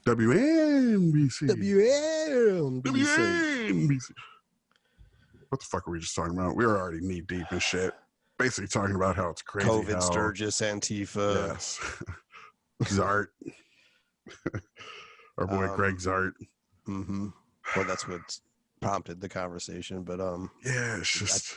WNBC. WNBC. What the fuck were we just talking about? We were already knee deep in shit. Basically talking about how it's crazy. COVID, how, Sturgis, Antifa. Yes. Zart. Our boy Greg Zart. Mm-hmm. Well, that's what prompted the conversation, but yeah, it's just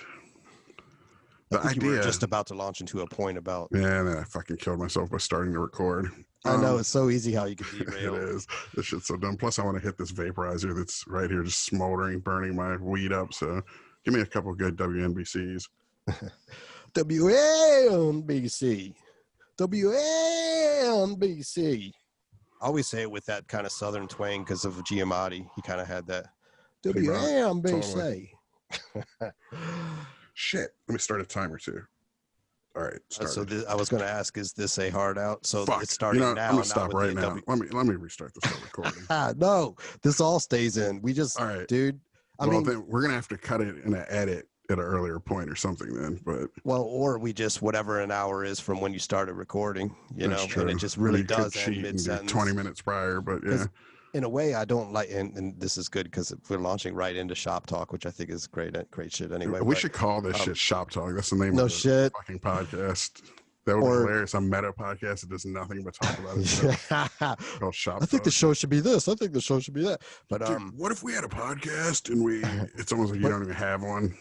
I think you were just about to launch into a point about. Yeah, and then I fucking killed myself by starting to record. I know, it's so easy how you can derail. It is. This shit's so dumb. Plus, I want to hit this vaporizer that's right here, just smoldering, burning my weed up. So, give me a couple of good WNBCs. WNBC. WNBC. I always say it with that kind of southern twang because of Giamatti. He kind of had that. WNBC. Totally. Shit. Let me start a timer too. All right. So I was going to ask, is this a hard out? So Fuck. it's starting now. I'm gonna stop right now. Let me restart this recording. No, this all stays in. We just, all right, dude. I mean, then we're gonna have to cut it in an edit at an earlier point or something. Then, but or we just whatever an hour is from when you started recording. You know, true. And it just really does end mid-sentence. 20 minutes prior, but yeah. In a way, I don't like, and this is good because we're launching right into Shop Talk, which I think is great shit. Anyway, we should call this shit Shop Talk. That's the name of the fucking podcast. That would be hilarious. A meta podcast that does nothing but talk about it. Called Shop Talk. I think the show should be this. I think the show should be that. But dude, what if we had a podcast and it's almost like you don't even have one.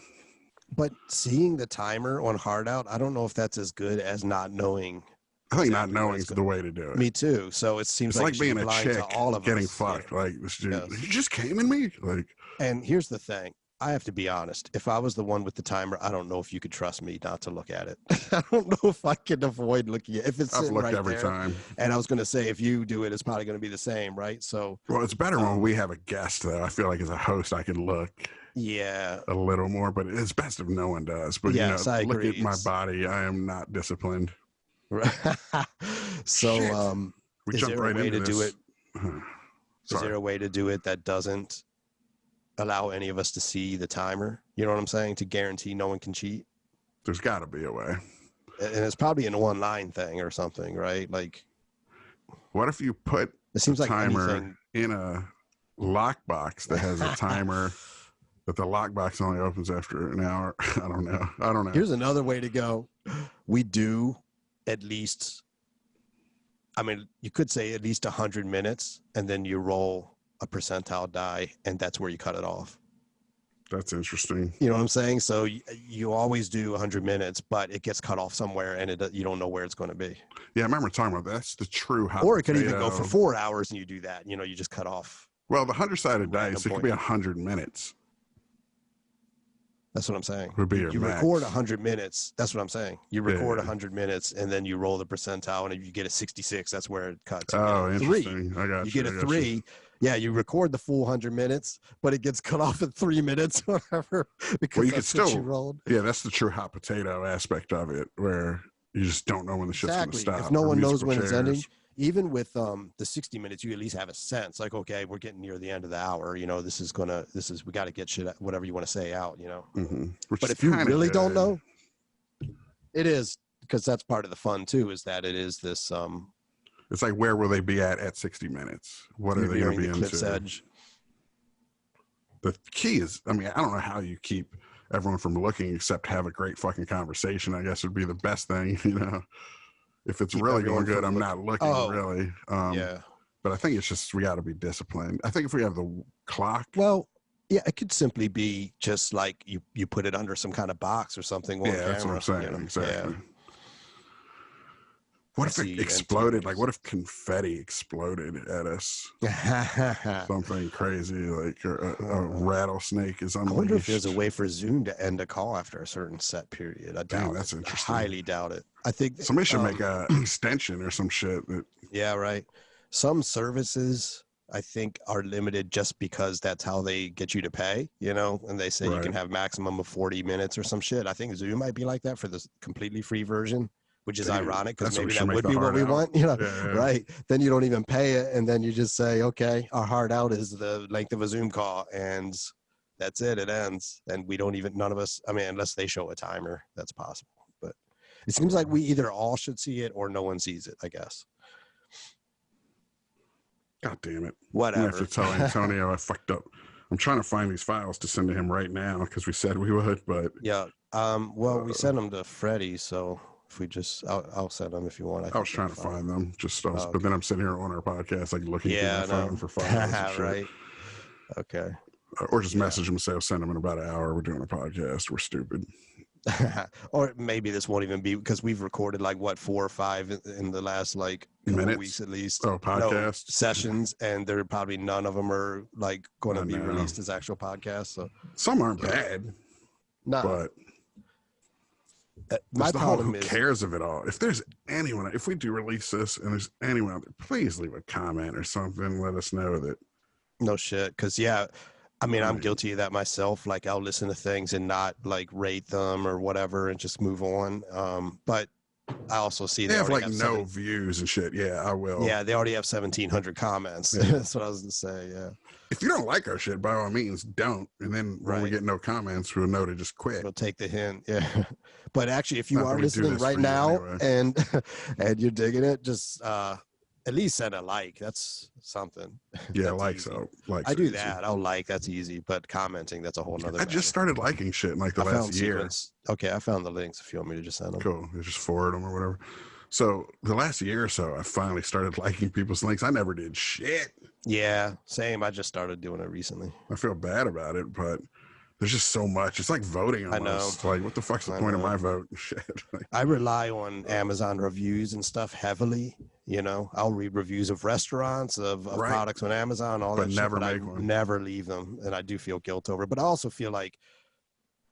But seeing the timer on Hard Out, I don't know if that's as good as not knowing. I think not knowing is the way to do it. Me too. So it seems like being a chick all of getting us. fucked. Yeah. Like this dude, he just came in me. Like, and here's the thing. I have to be honest. If I was the one with the timer, I don't know if you could trust me not to look at it. I don't know if I can avoid looking at it. If it's I've looked right every there, time. And I was going to say, if you do it, it's probably going to be the same, right? So, well, it's better when we have a guest, though. I feel like as a host, I can look. Yeah, a little more, but it's best if no one does. But yes, I look agree. at my body. I am not disciplined. So, we is jumped there right a way into to this. do it? Is there a way to do it that doesn't allow any of us to see the timer? You know what I'm saying? To guarantee no one can cheat? There's got to be a way. And it's probably an online thing or something, right? Like, what if you put it seems like timer in a lockbox that has a timer that the lockbox only opens after an hour? I don't know. Here's another way to go. We do at least, I mean, you could say at least 100 minutes, and then you roll a percentile die, and that's where you cut it off. That's interesting. You know what I'm saying? So you always do 100 minutes, but it gets cut off somewhere, and you don't know where it's going to be. Yeah, I remember talking about that. That's the true hot Or it could even go for 4 hours, and you do that. You know, you just cut off. Well, the 100-sided dice, it could be 100 minutes. That's what I'm saying. Would be you max. Record 100 minutes. That's what I'm saying. You record 100 minutes, and then you roll the percentile, and if you get a 66, that's where it cuts. Interesting. I got you. You get a 3. Yeah, you record the full 100 minutes, but it gets cut off at 3 minutes or whatever because that's what you rolled. Yeah, that's the true hot potato aspect of it, where you just don't know when the shit's going to stop. If no one knows when it's ending, even with the 60 minutes, you at least have a sense like, okay, we're getting near the end of the hour. You know, we got to get shit, whatever you want to say out, you know. Mm-hmm. But if you really don't know, it is, because that's part of the fun too, is that it is this. It's like, where will they be at 60 minutes? What are they going to be into? Cliff's edge. The key is, I mean, I don't know how you keep everyone from looking except have a great fucking conversation, I guess would be the best thing, you know. If it's really going good, I'm not looking really. Yeah. But I think it's just, we got to be disciplined. I think if we have the clock. Well, yeah, it could simply be just like you put it under some kind of box or something on camera. That's what I'm saying. You know? Exactly. Yeah. What if it exploded? Like, what if confetti exploded at us? Something crazy, like a rattlesnake is unleashed. I wonder if there's a way for Zoom to end a call after a certain set period. I doubt that's interesting. I highly doubt it. I think somebody should make an extension or some shit. Yeah, right. Some services, I think, are limited just because that's how they get you to pay, you know, and they say you can have maximum of 40 minutes or some shit. I think Zoom might be like that for the completely free version, which is ironic because maybe that would be what we want, you know, right? Then you don't even pay it, and then you just say, okay, our hard out is the length of a Zoom call, and that's it. It ends, and we don't even, none of us, I mean, unless they show a timer, that's possible. But it seems like we either all should see it or no one sees it, I guess. God damn it. Whatever. I have to tell Antonio I fucked up. I'm trying to find these files to send to him right now because we said we would, but yeah. Well, we sent them to Freddie, so if we just, I'll send them if you want. I was trying to find them, but then I'm sitting here on our podcast, like looking through my phone for files and shit. Right. Okay. Or just message them and say I'll send them in about an hour. We're doing a podcast. We're stupid. Or maybe this won't even be because we've recorded like what 4 or 5 in the last like couple weeks at least. Oh, podcast sessions, and there probably none of them are like going to be released as actual podcasts. So some aren't bad, but my problem is, who cares of it all? If there's anyone, if we do release this and there's anyone out there, please leave a comment or something. Let us know that. No shit, because I mean, I'm guilty of that myself. Like, I'll listen to things and not like rate them or whatever and just move on. But I also see they have like no views and shit. Yeah, I will. Yeah, they already have 1,700 comments. Yeah. That's what I was gonna say. Yeah. If you don't like our shit, by all means, don't. And then when we get no comments, we'll know to just quit. We'll take the hint. Yeah. But actually, if you are listening right now and you're digging it, just at least send a like. That's something. Yeah, likes. I do that. I'll like. That's easy. But commenting, that's a whole nother. I just started liking shit in like the last year. Okay, I found the links if you want me to just send them. Cool. You just forward them or whatever. So the last year or so, I finally started liking people's links. I never did shit. Yeah, same. I just started doing it recently. I feel bad about it, but there's just so much. It's like voting almost. I know. Like, what the fuck's the point of my vote? Shit. I rely on Amazon reviews and stuff heavily. You know, I'll read reviews of restaurants, of products on Amazon, all that shit, but I never leave them. And I do feel guilt over it. But I also feel like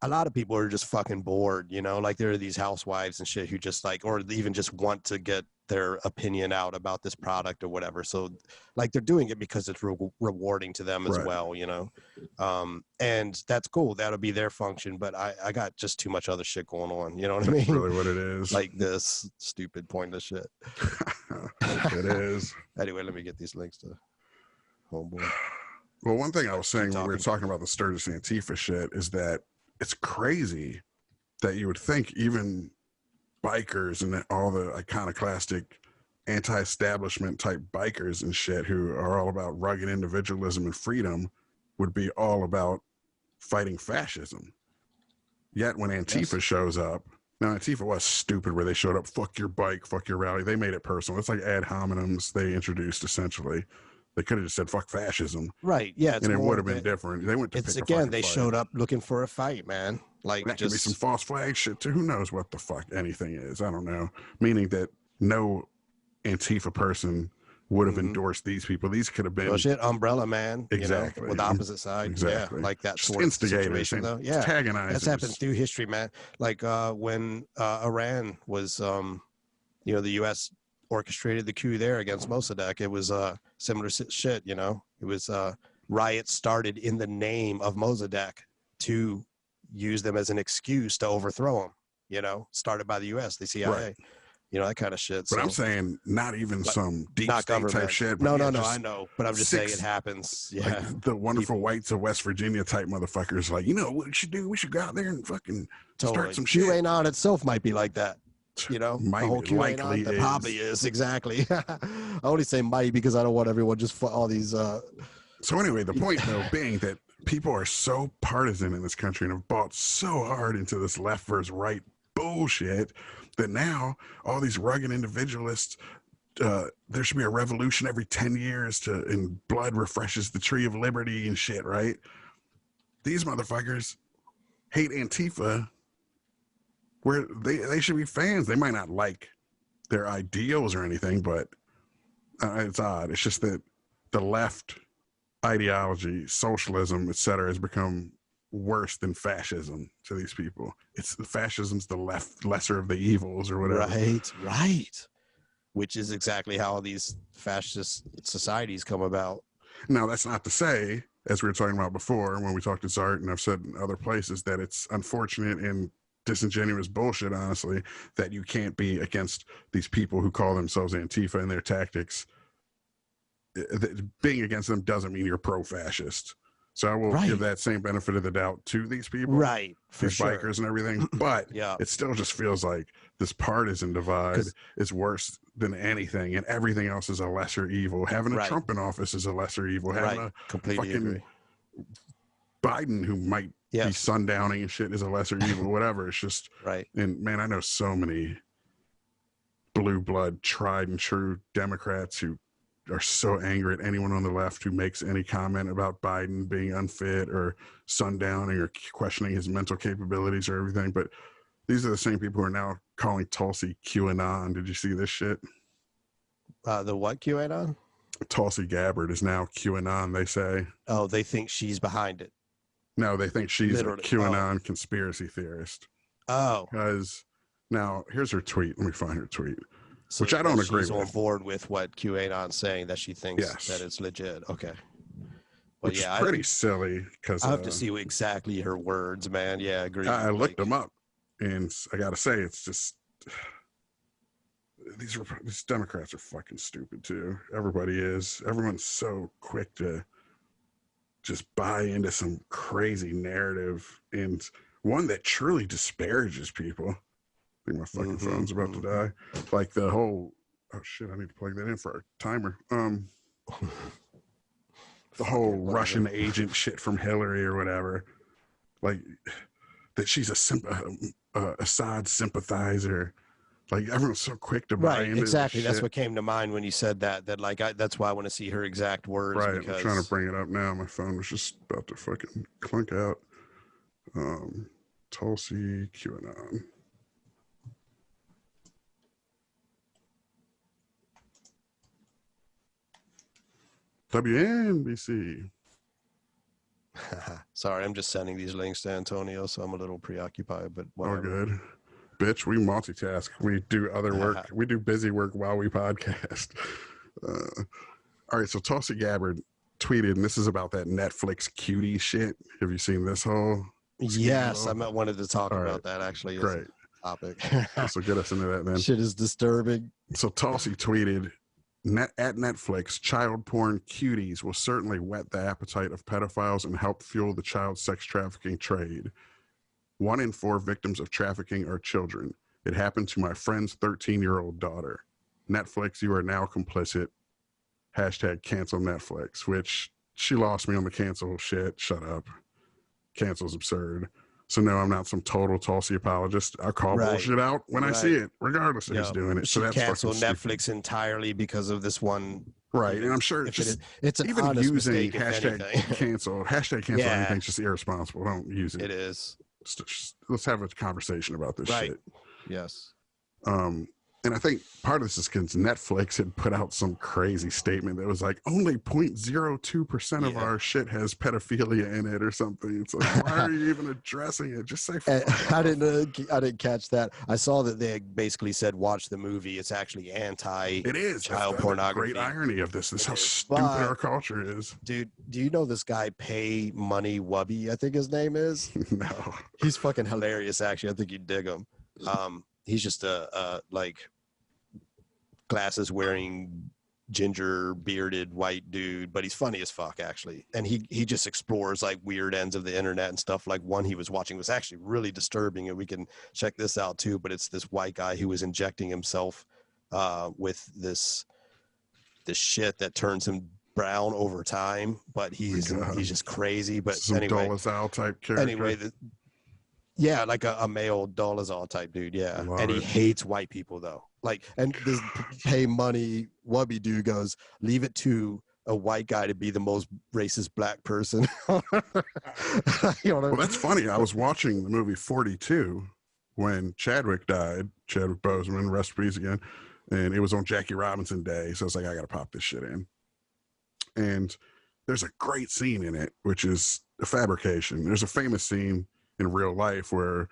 a lot of people are just fucking bored, you know, like there are these housewives and shit who just like, or even just want to get their opinion out about this product or whatever. So like they're doing it because it's rewarding to them as well, you know? And that's cool. That'll be their function. But I got just too much other shit going on. You know what I mean? That's really what it is. Like this stupid pointless shit. It is. Anyway, let me get these links to Homeboy. Well, one thing I was saying when we were talking about the Sturgis Antifa shit is that it's crazy that you would think even bikers and all the iconoclastic anti-establishment type bikers and shit who are all about rugged individualism and freedom would be all about fighting fascism. Yet when Antifa shows up, now Antifa was stupid where they showed up, fuck your bike, fuck your rally. They made it personal. It's like ad hominems they introduced essentially. They could have just said "fuck fascism," right? Yeah, and it would have been different. They went to it's again. They showed up looking for a fight, man. Like that could be some false flag shit too. Who knows what the fuck anything is? I don't know. Meaning that no Antifa person would have endorsed these people. These could have been shit. Umbrella Man, exactly, you know, with the opposite side, exactly, yeah, like that just sort of situation, though. Yeah, antagonizers. That's happened through history, man. Like when Iran was, you know, the U.S. orchestrated the coup there against Mossadegh. It was similar shit, you know. It was riots started in the name of Mossadegh to use them as an excuse to overthrow him, you know, started by the U.S., the CIA, you know, that kind of shit. But I'm saying not even some deep state type shit. No, I know. But I'm just saying it happens. Yeah. Like the wonderful whites of West Virginia type motherfuckers like, you know what we should do? We should go out there and fucking start some shit. QAnon itself might be like that. You know, might, the whole QAnon that probably is exactly. I only say might because I don't want everyone just all these. So anyway, the point though being that people are so partisan in this country and have bought so hard into this left versus right bullshit that now all these rugged individualists, there should be a revolution every 10 years and blood refreshes the tree of liberty and shit, right? These motherfuckers hate Antifa where they should be fans. They might not like their ideals or anything, but it's odd. It's just that the left ideology, socialism, etc., has become worse than fascism to these people. It's fascism's the lesser of the evils or whatever. Right. Which is exactly how these fascist societies come about. Now, that's not to say, as we were talking about before, when we talked to Zart, and I've said in other places, that it's unfortunate and disingenuous bullshit, honestly, that you can't be against these people who call themselves Antifa and their tactics. Being against them doesn't mean you're pro-fascist. So I will give that same benefit of the doubt to these people, right? For these bikers and everything. But it still just feels like this partisan divide is worse than anything, and everything else is a lesser evil. Having a Trump in office is a lesser evil. Having a completely agree. Biden, who might be sundowning and shit, is a lesser evil. Whatever. It's just And man, I know so many blue blood, tried and true Democrats who are so angry at anyone on the left who makes any comment about Biden being unfit or sundowning or questioning his mental capabilities or everything. But these are the same people who are now calling Tulsi QAnon. Did you see this shit? The what QAnon? Tulsi Gabbard is now QAnon, they say. Oh, they think she's behind it. No, they think she's a QAnon conspiracy theorist. Oh. Because now, here's her tweet. Let me find her tweet. So which I don't agree with. She's on board with what QAnon's saying, that she thinks that it's legit. Okay. Well, which is pretty silly because I have to see exactly her words, man. Yeah, I agree. I looked them up, and I got to say, it's just these Democrats are fucking stupid too. Everybody is. Everyone's so quick to just buy into some crazy narrative, and one that truly disparages people. I think my fucking phone's about to die. Like the whole, oh shit, I need to plug that in for our timer. The whole Russian agent shit from Hillary or whatever. Like that she's a Assad sympathizer. Like everyone's so quick to buy into exactly. That's what came to mind when you said that. That like that's why I want to see her exact words. Right. Because... I'm trying to bring it up now. My phone was just about to fucking clunk out. Tulsi QAnon. WNBC. Sorry, I'm just sending these links to Antonio, so I'm a little preoccupied, but whatever. Oh, good. Bitch, we multitask. We do other work. We do busy work while we podcast. All right, so Tulsi Gabbard tweeted, and this is about that Netflix cutie shit. Have you seen this whole? Yes, I wanted to talk about that, actually. Great. Topic. So get us into that then. Shit is disturbing. So Tulsi tweeted, at Netflix, child porn cuties will certainly whet the appetite of pedophiles and help fuel the child sex trafficking trade. 1 in 4 victims of trafficking are children. It happened to my friend's 13-year-old daughter. Netflix, you are now complicit. Hashtag cancel Netflix, which she lost me on the cancel shit. Shut up. Cancel's absurd. So no, I'm not some total Tulsi apologist. I'll call bullshit out when I see it, regardless of who's doing it. So that's canceled Netflix entirely because of this one. Right, and I'm sure it's an even using hashtag cancel anything is just irresponsible. Don't use it. It is. Let's have a conversation about this shit. Yes. And I think part of this is because Netflix had put out some crazy statement that was like, only 0.02% of our shit has pedophilia in it or something. It's like, why are you even addressing it? Just say I didn't catch that. I saw that they basically said, watch the movie. It's actually It is. child pornography. Great irony of this. This is how stupid our culture is. Dude, do you know this guy Pay Money Wubby, I think his name is? No. He's fucking hilarious, actually. I think you'd dig him. He's just a like glasses wearing ginger bearded white dude, but he's funny as fuck, actually. And he just explores like weird ends of the internet and stuff. Like one he was watching was actually really disturbing, and we can check this out too. But it's this white guy who was injecting himself with this shit that turns him brown over time. But he's just crazy. But some anyway, Dolezal type character. Anyway. Yeah, like a male Dolezal type dude, yeah. And he hates white people, though. Like, and this Pay Money Wubby dude goes, leave it to a white guy to be the most racist black person. Well, that's funny. I was watching the movie 42 when Chadwick died, Chadwick Boseman, rest in peace again, and it was on Jackie Robinson Day, so I was like, I got to pop this shit in. And there's a great scene in it, which is a fabrication. There's a famous scene in real life where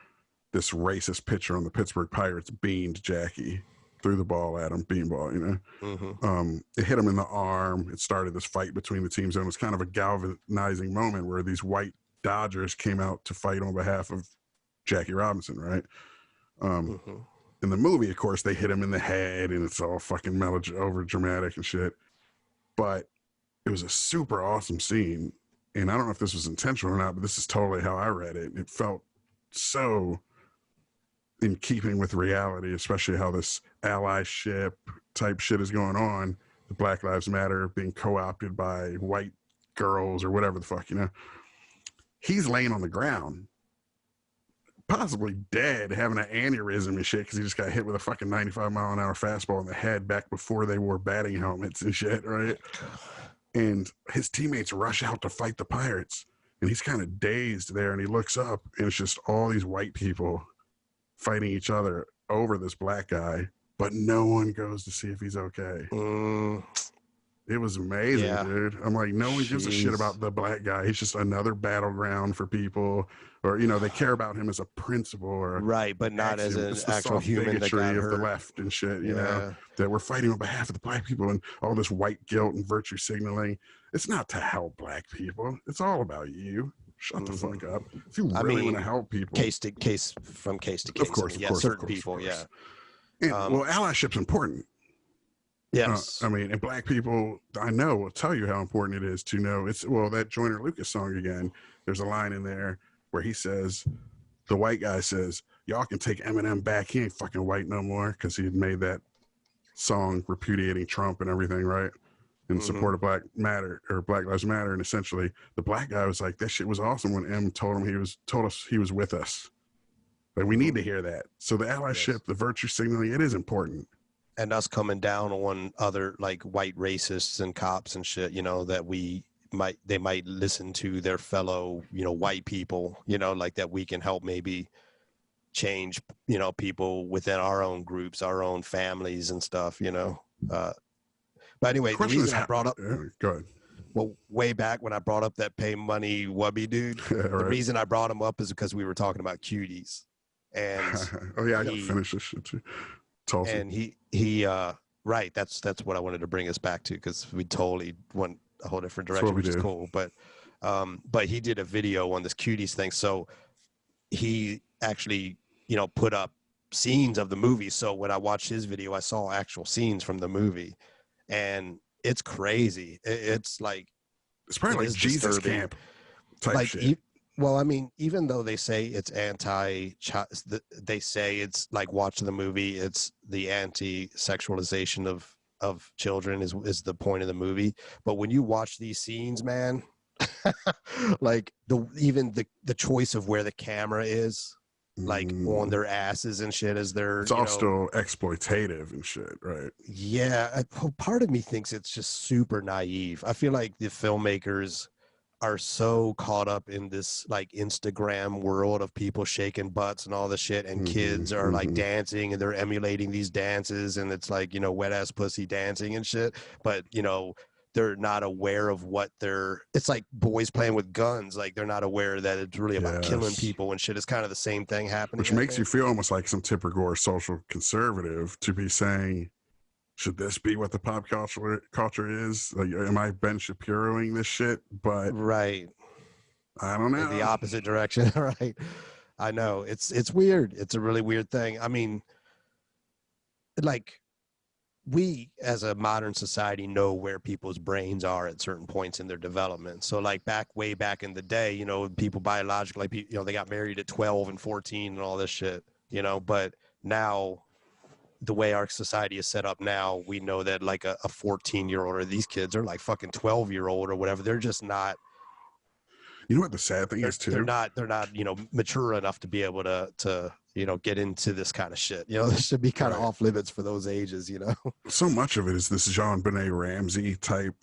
this racist pitcher on the Pittsburgh Pirates beamed Jackie, threw the ball at him, beanball, you know. Mm-hmm. It hit him in the arm. It started this fight between the teams, and it was kind of a galvanizing moment where these white Dodgers came out to fight on behalf of Jackie Robinson, right? In the movie, of course, they hit him in the head, and it's all fucking over dramatic and shit. But it was a super awesome scene and I don't know if this was intentional or not, but this is totally how I read it. It felt so in keeping with reality, especially how this allyship type shit is going on. The Black Lives Matter being co-opted by white girls or whatever the fuck, you know. He's laying on the ground, possibly dead, having an aneurysm and shit because he just got hit with a fucking 95-mile-an-hour fastball in the head back before they wore batting helmets and shit, right? And his teammates rush out to fight the pirates, and he's kind of dazed there, and he looks up, and it's just all these white people fighting each other over this black guy, but no one goes to see if he's okay. It was amazing, dude. I'm like, no one gives a shit about the black guy. He's just another battleground for people, or, you know, they care about him as a principal, or right, but not as an actual human that got of hurt. the left and shit, you know, that we're fighting on behalf of the black people, and all this white guilt and virtue signaling. It's not to help black people. It's all about you. Shut the fuck up. If you really want to help people, case to case, from case to case. Of course, certain people. And, well, allyship's important. Yes. I mean, and black people, I know, will tell you how important it is to know. It's, well, that Joyner Lucas song again, there's a line in there where he says, the white guy says, y'all can take Eminem back. He ain't fucking white no more, because he had made that song repudiating Trump and everything, right? In support of Black Lives Matter. And essentially the black guy was like, that shit was awesome when M told us he was with us. Like, we need to hear that. So the allyship, the virtue signaling, it is important. And us coming down on other like white racists and cops and shit, you know, that they might listen to their fellow, you know, white people, you know, like that we can help maybe change, you know, people within our own groups, our own families and stuff, you know. But anyway, the reason I brought up, go ahead. Well, way back when I brought up that Pay Money Wubby dude, the reason I brought him up is because we were talking about cuties. And oh yeah, I gotta finish this shit too. Tulsa. And he right, that's what I wanted to bring us back to, because we totally went a whole different direction, which is cool. But he did a video on this cuties thing. So he actually, you know, put up scenes of the movie. So when I watched his video, I saw actual scenes from the movie. And it's crazy. It's like, it's probably like Jesus disturbing. Camp type shit. Well, I mean, even though they say it's they say it's like, watch the movie, it's the anti-sexualization of children is the point of the movie. But when you watch these scenes, man, like the choice of where the camera is, like on their asses and shit, as they're, it's all still exploitative and shit, right? Yeah, part of me thinks it's just super naive. I feel like the filmmakers are so caught up in this like Instagram world of people shaking butts and all the shit, and kids are like dancing and they're emulating these dances, and it's like, you know, wet ass pussy dancing and shit, but you know, they're not aware of what it's like boys playing with guns. Like, they're not aware that it's really about killing people and shit. It's kind of the same thing happening. Which makes you feel almost like some typical social conservative to be saying, should this be what the pop culture is? Like, am I Ben Shapiroing this shit? But right, I don't know. Like the opposite direction. Right. I know. It's weird. It's a really weird thing. I mean, like, we as a modern society know where people's brains are at certain points in their development. So like way back in the day, you know, people biologically, you know, they got married at 12 and 14 and all this shit, you know, but now the way our society is set up now, we know that like a 14-year-old, or these kids are like fucking 12-year-old or whatever. They're just not. You know what the sad thing is too? They're not, you know, mature enough to be able to, you know, get into this kind of shit. You know, this should be kind of off limits for those ages, you know? So much of it is this JonBenet Ramsey type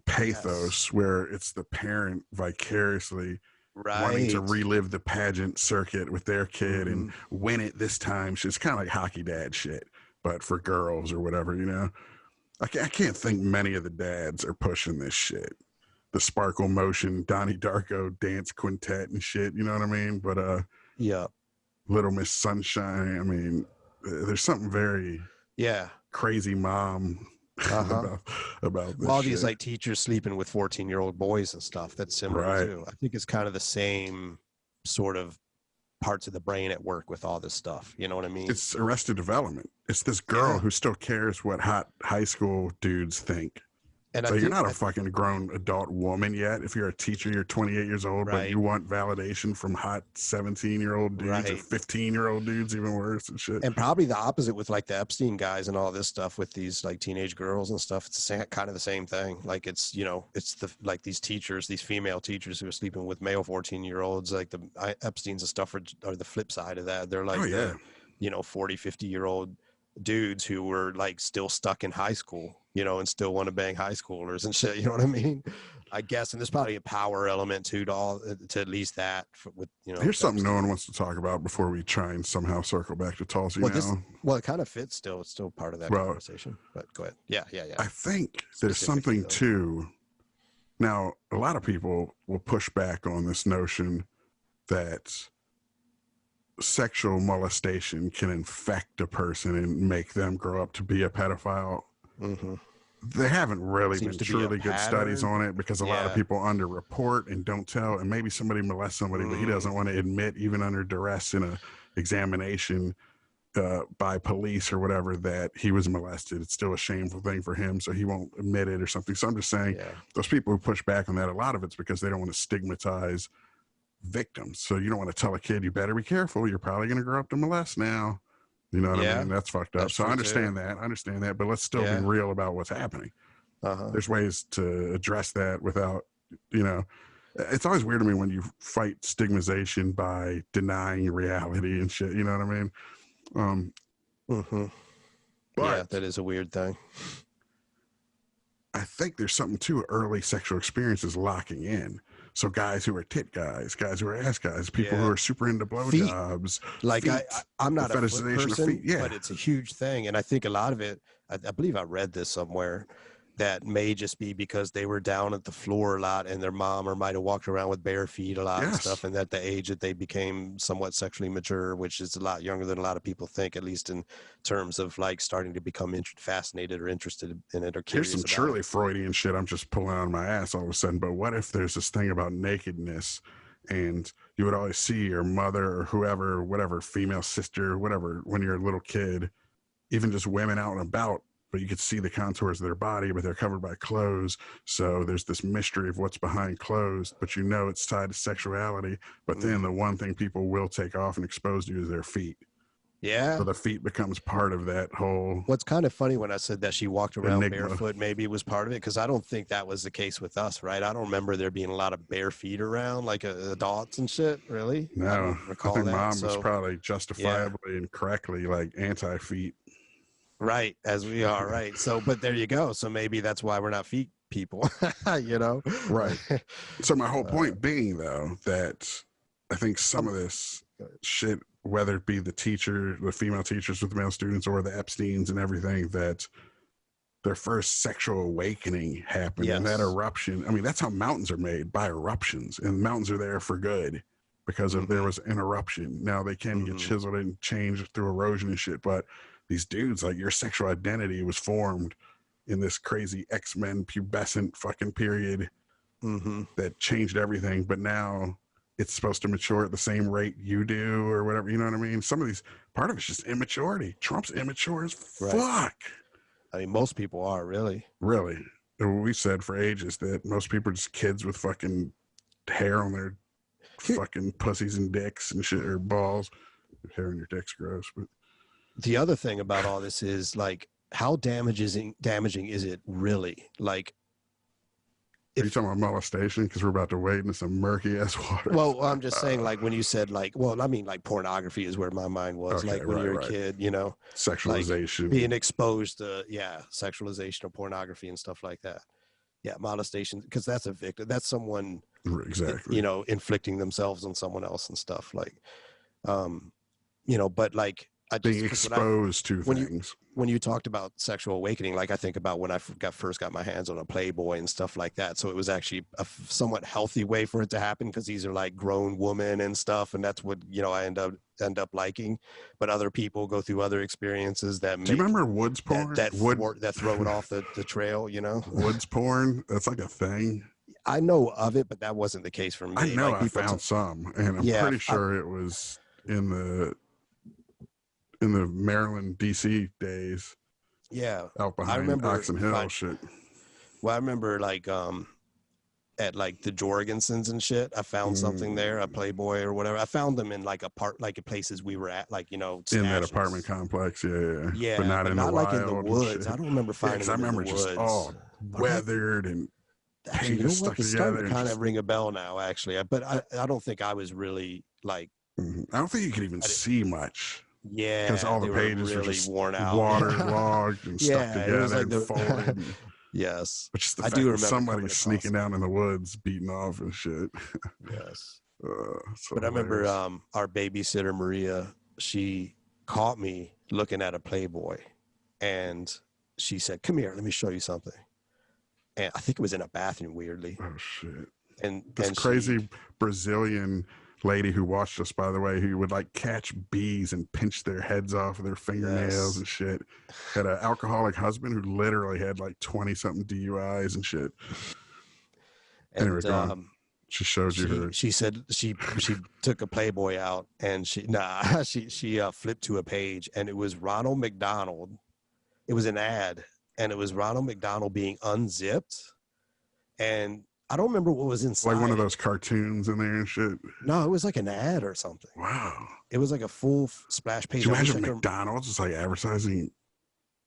pathos where it's the parent vicariously wanting to relive the pageant circuit with their kid and win it this time. It's kind of like hockey dad shit, but for girls or whatever, you know? I can't think many of the dads are pushing this shit. The Sparkle Motion, Donnie Darko dance quintet and shit, you know what I mean? But yeah, Little Miss Sunshine, I mean, there's something very crazy mom about this all shit. These like teachers sleeping with 14-year-old boys and stuff. That's similar too. I think it's kind of the same sort of parts of the brain at work with all this stuff. You know what I mean? It's Arrested Development. It's this girl who still cares what hot high school dudes think. And so you're not a fucking grown adult woman yet. If you're a teacher, you're 28 years old, but you want validation from hot 17-year-old dudes or 15-year-old dudes, even worse and shit. And probably the opposite with like the Epstein guys and all this stuff with these like teenage girls and stuff. It's kind of the same thing. Like it's, you know, it's the like these teachers, these female teachers who are sleeping with male 14-year-olds. Like the Epstein's and stuff are the flip side of that. They're like, you know, 40, 50-year-old dudes who were like still stuck in high school, you know, and still want to bang high schoolers and shit. You know what I mean? I guess, and there's probably a power element too to at least that. With, you know, here's something no one wants to talk about before we try and somehow circle back to Tulsi. Well, it kind of fits still. It's still part of that conversation. But go ahead. Yeah. I think there's something too. Now, a lot of people will push back on this notion that sexual molestation can infect a person and make them grow up to be a pedophile. Mm-hmm. They haven't really been truly good studies on it because a lot of people underreport and don't tell, and maybe somebody molests somebody, but he doesn't want to admit, even under duress in a examination by police or whatever, that he was molested. It's still a shameful thing for him, so he won't admit it or something. So I'm just saying, those people who push back on that, a lot of it's because they don't want to stigmatize victims. So you don't want to tell a kid, you better be careful, you're probably going to grow up to molest now. You know what I mean? That's fucked up. That's so I understand that, but let's still be real about what's happening. There's ways to address that without, you know, it's always weird to me when you fight stigmatization by denying reality and shit. You know what I mean? But that is a weird thing. I think there's something to early sexual experiences locking in. So guys who are tit guys, guys who are ass guys, people who are super into blowjobs. Like I'm not a foot person, feet. But it's a huge thing. And I think a lot of it, I believe I read this somewhere, that may just be because they were down at the floor a lot and their mom or might have walked around with bare feet a lot and stuff. And at the age that they became somewhat sexually mature, which is a lot younger than a lot of people think, at least in terms of like starting to become fascinated or interested in it or curious. Here's some truly Freudian shit I'm just pulling out of my ass all of a sudden. But what if there's this thing about nakedness and you would always see your mother or whoever, whatever, female sister, whatever, when you're a little kid, even just women out and about, but you could see the contours of their body, but they're covered by clothes. So there's this mystery of what's behind clothes, but you know it's tied to sexuality. But then the one thing people will take off and expose to you is their feet. Yeah. So the feet becomes part of that whole. What's kind of funny when I said that she walked around barefoot, maybe it was part of it, because I don't think that was the case with us, right? I don't remember there being a lot of bare feet around, like adults and shit, really. No, I think mom was probably justifiably and correctly like anti-feet. Right, as we are, right. So, but there you go. So maybe that's why we're not feet people, you know? Right. So my whole point being, though, that I think some of this shit, whether it be the female teachers with male students or the Epsteins and everything, that their first sexual awakening happened. And that eruption, I mean, that's how mountains are made, by eruptions. And mountains are there for good because of there was an eruption. Now they can get chiseled and changed through erosion and shit, but these dudes, like, your sexual identity was formed in this crazy X-Men pubescent fucking period that changed everything. But now it's supposed to mature at the same rate you do or whatever. You know what I mean? Some of these, part of it's just immaturity. Trump's immature as fuck. I mean, most people are, really. Really. We said for ages that most people are just kids with fucking hair on their fucking pussies and dicks and shit, or balls. Hair on your dick's gross, but. The other thing about all this is, like, how damaging is it really? Like, are you talking about molestation? Because we're about to wade into some murky ass water. Well, I'm just saying, like, when you said, like, well, I mean, like, pornography is where my mind was. Okay, like, when you're a kid, you know, sexualization, like, being exposed to, sexualization of pornography and stuff like that. Yeah, molestation, because that's a victim. That's someone, exactly, you know, inflicting themselves on someone else and stuff. Like, you know, but like. Being exposed to things. When you talked about sexual awakening, like, I think about when I first got my hands on a Playboy and stuff like that. So it was actually a somewhat healthy way for it to happen, because these are like grown women and stuff, and that's what, you know, I end up liking. But other people go through other experiences that make. Do you remember Woods porn? That throw it off the trail, you know. Woods porn. That's like a thing. I know of it, but that wasn't the case for me. I know, like, I found some, and I'm pretty sure it was in the Maryland, DC days. Yeah. Out behind Oxon Hill shit. Well, I remember like at like the Jorgensens and shit. I found something there, a Playboy or whatever. I found them in like places we were at, like, you know, stashes. In that apartment complex, yeah, but not in the like wild in the woods. I don't remember finding them in the woods. Just all weathered and actually, you know what? It's starting to kind of ring a bell now, actually. But I don't think I was really like. I don't think you could even see much. Yeah, because all the pages really were just worn out, waterlogged and stuck together, it was like and folded. Yes, but just the fact that somebody sneaking down in the woods, beating off and shit. Yes, so but I remember our babysitter Maria. She caught me looking at a Playboy, and she said, "Come here, let me show you something." And I think it was in a bathroom, weirdly. Oh shit! And this crazy Brazilian lady who watched us, by the way, who would like catch bees and pinch their heads off of their fingernails and shit, had an alcoholic husband who literally had like 20 something DUIs and shit. And anyway, she showed you her. She said she took a Playboy out and she flipped to a page and it was Ronald McDonald. It was an ad and it was Ronald McDonald being unzipped, and I don't remember what was inside. Like one of those cartoons in there and shit. No, it was like an ad or something. Wow. It was like a full splash page. Can you imagine McDonald's just like advertising?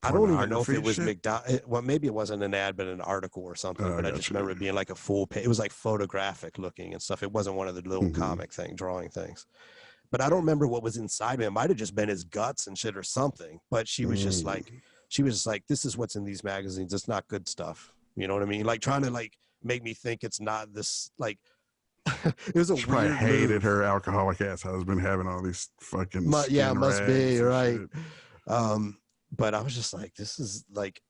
I don't even know if it was McDonald's. Well, maybe it wasn't an ad, but an article or something. But I just remember it being like a full page. It was like photographic looking and stuff. It wasn't one of the little comic drawing things. But I don't remember what was inside me. It might have just been his guts and shit or something. But she was just like, this is what's in these magazines. It's not good stuff. You know what I mean? Like trying to like make me think it's not this, like, it was a she weird probably hated move. Her alcoholic ass husband having all these fucking must be right. But I was just like, this is like,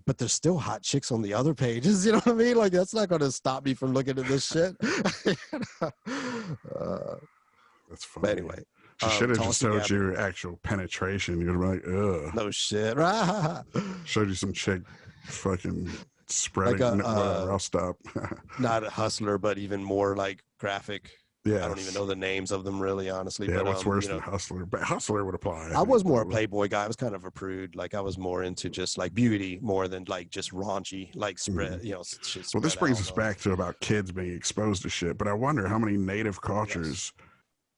but there's still hot chicks on the other pages. You know what I mean? Like that's not going to stop me from looking at this shit. That's funny. But anyway, she should have just showed you actual penetration. You'd be like, ugh. No shit. Showed you some chick fucking spreading. Like whatever, I'll stop. Not a Hustler, but even more like graphic. Yeah, I don't even know the names of them really, honestly. Yeah, but, what's worse than Hustler? But Hustler would apply. I was more a Playboy guy. I was kind of a prude. Like I was more into just like beauty more than like just raunchy, like spread, you know, shit. Well, this brings us back to about kids being exposed to shit. But I wonder how many native cultures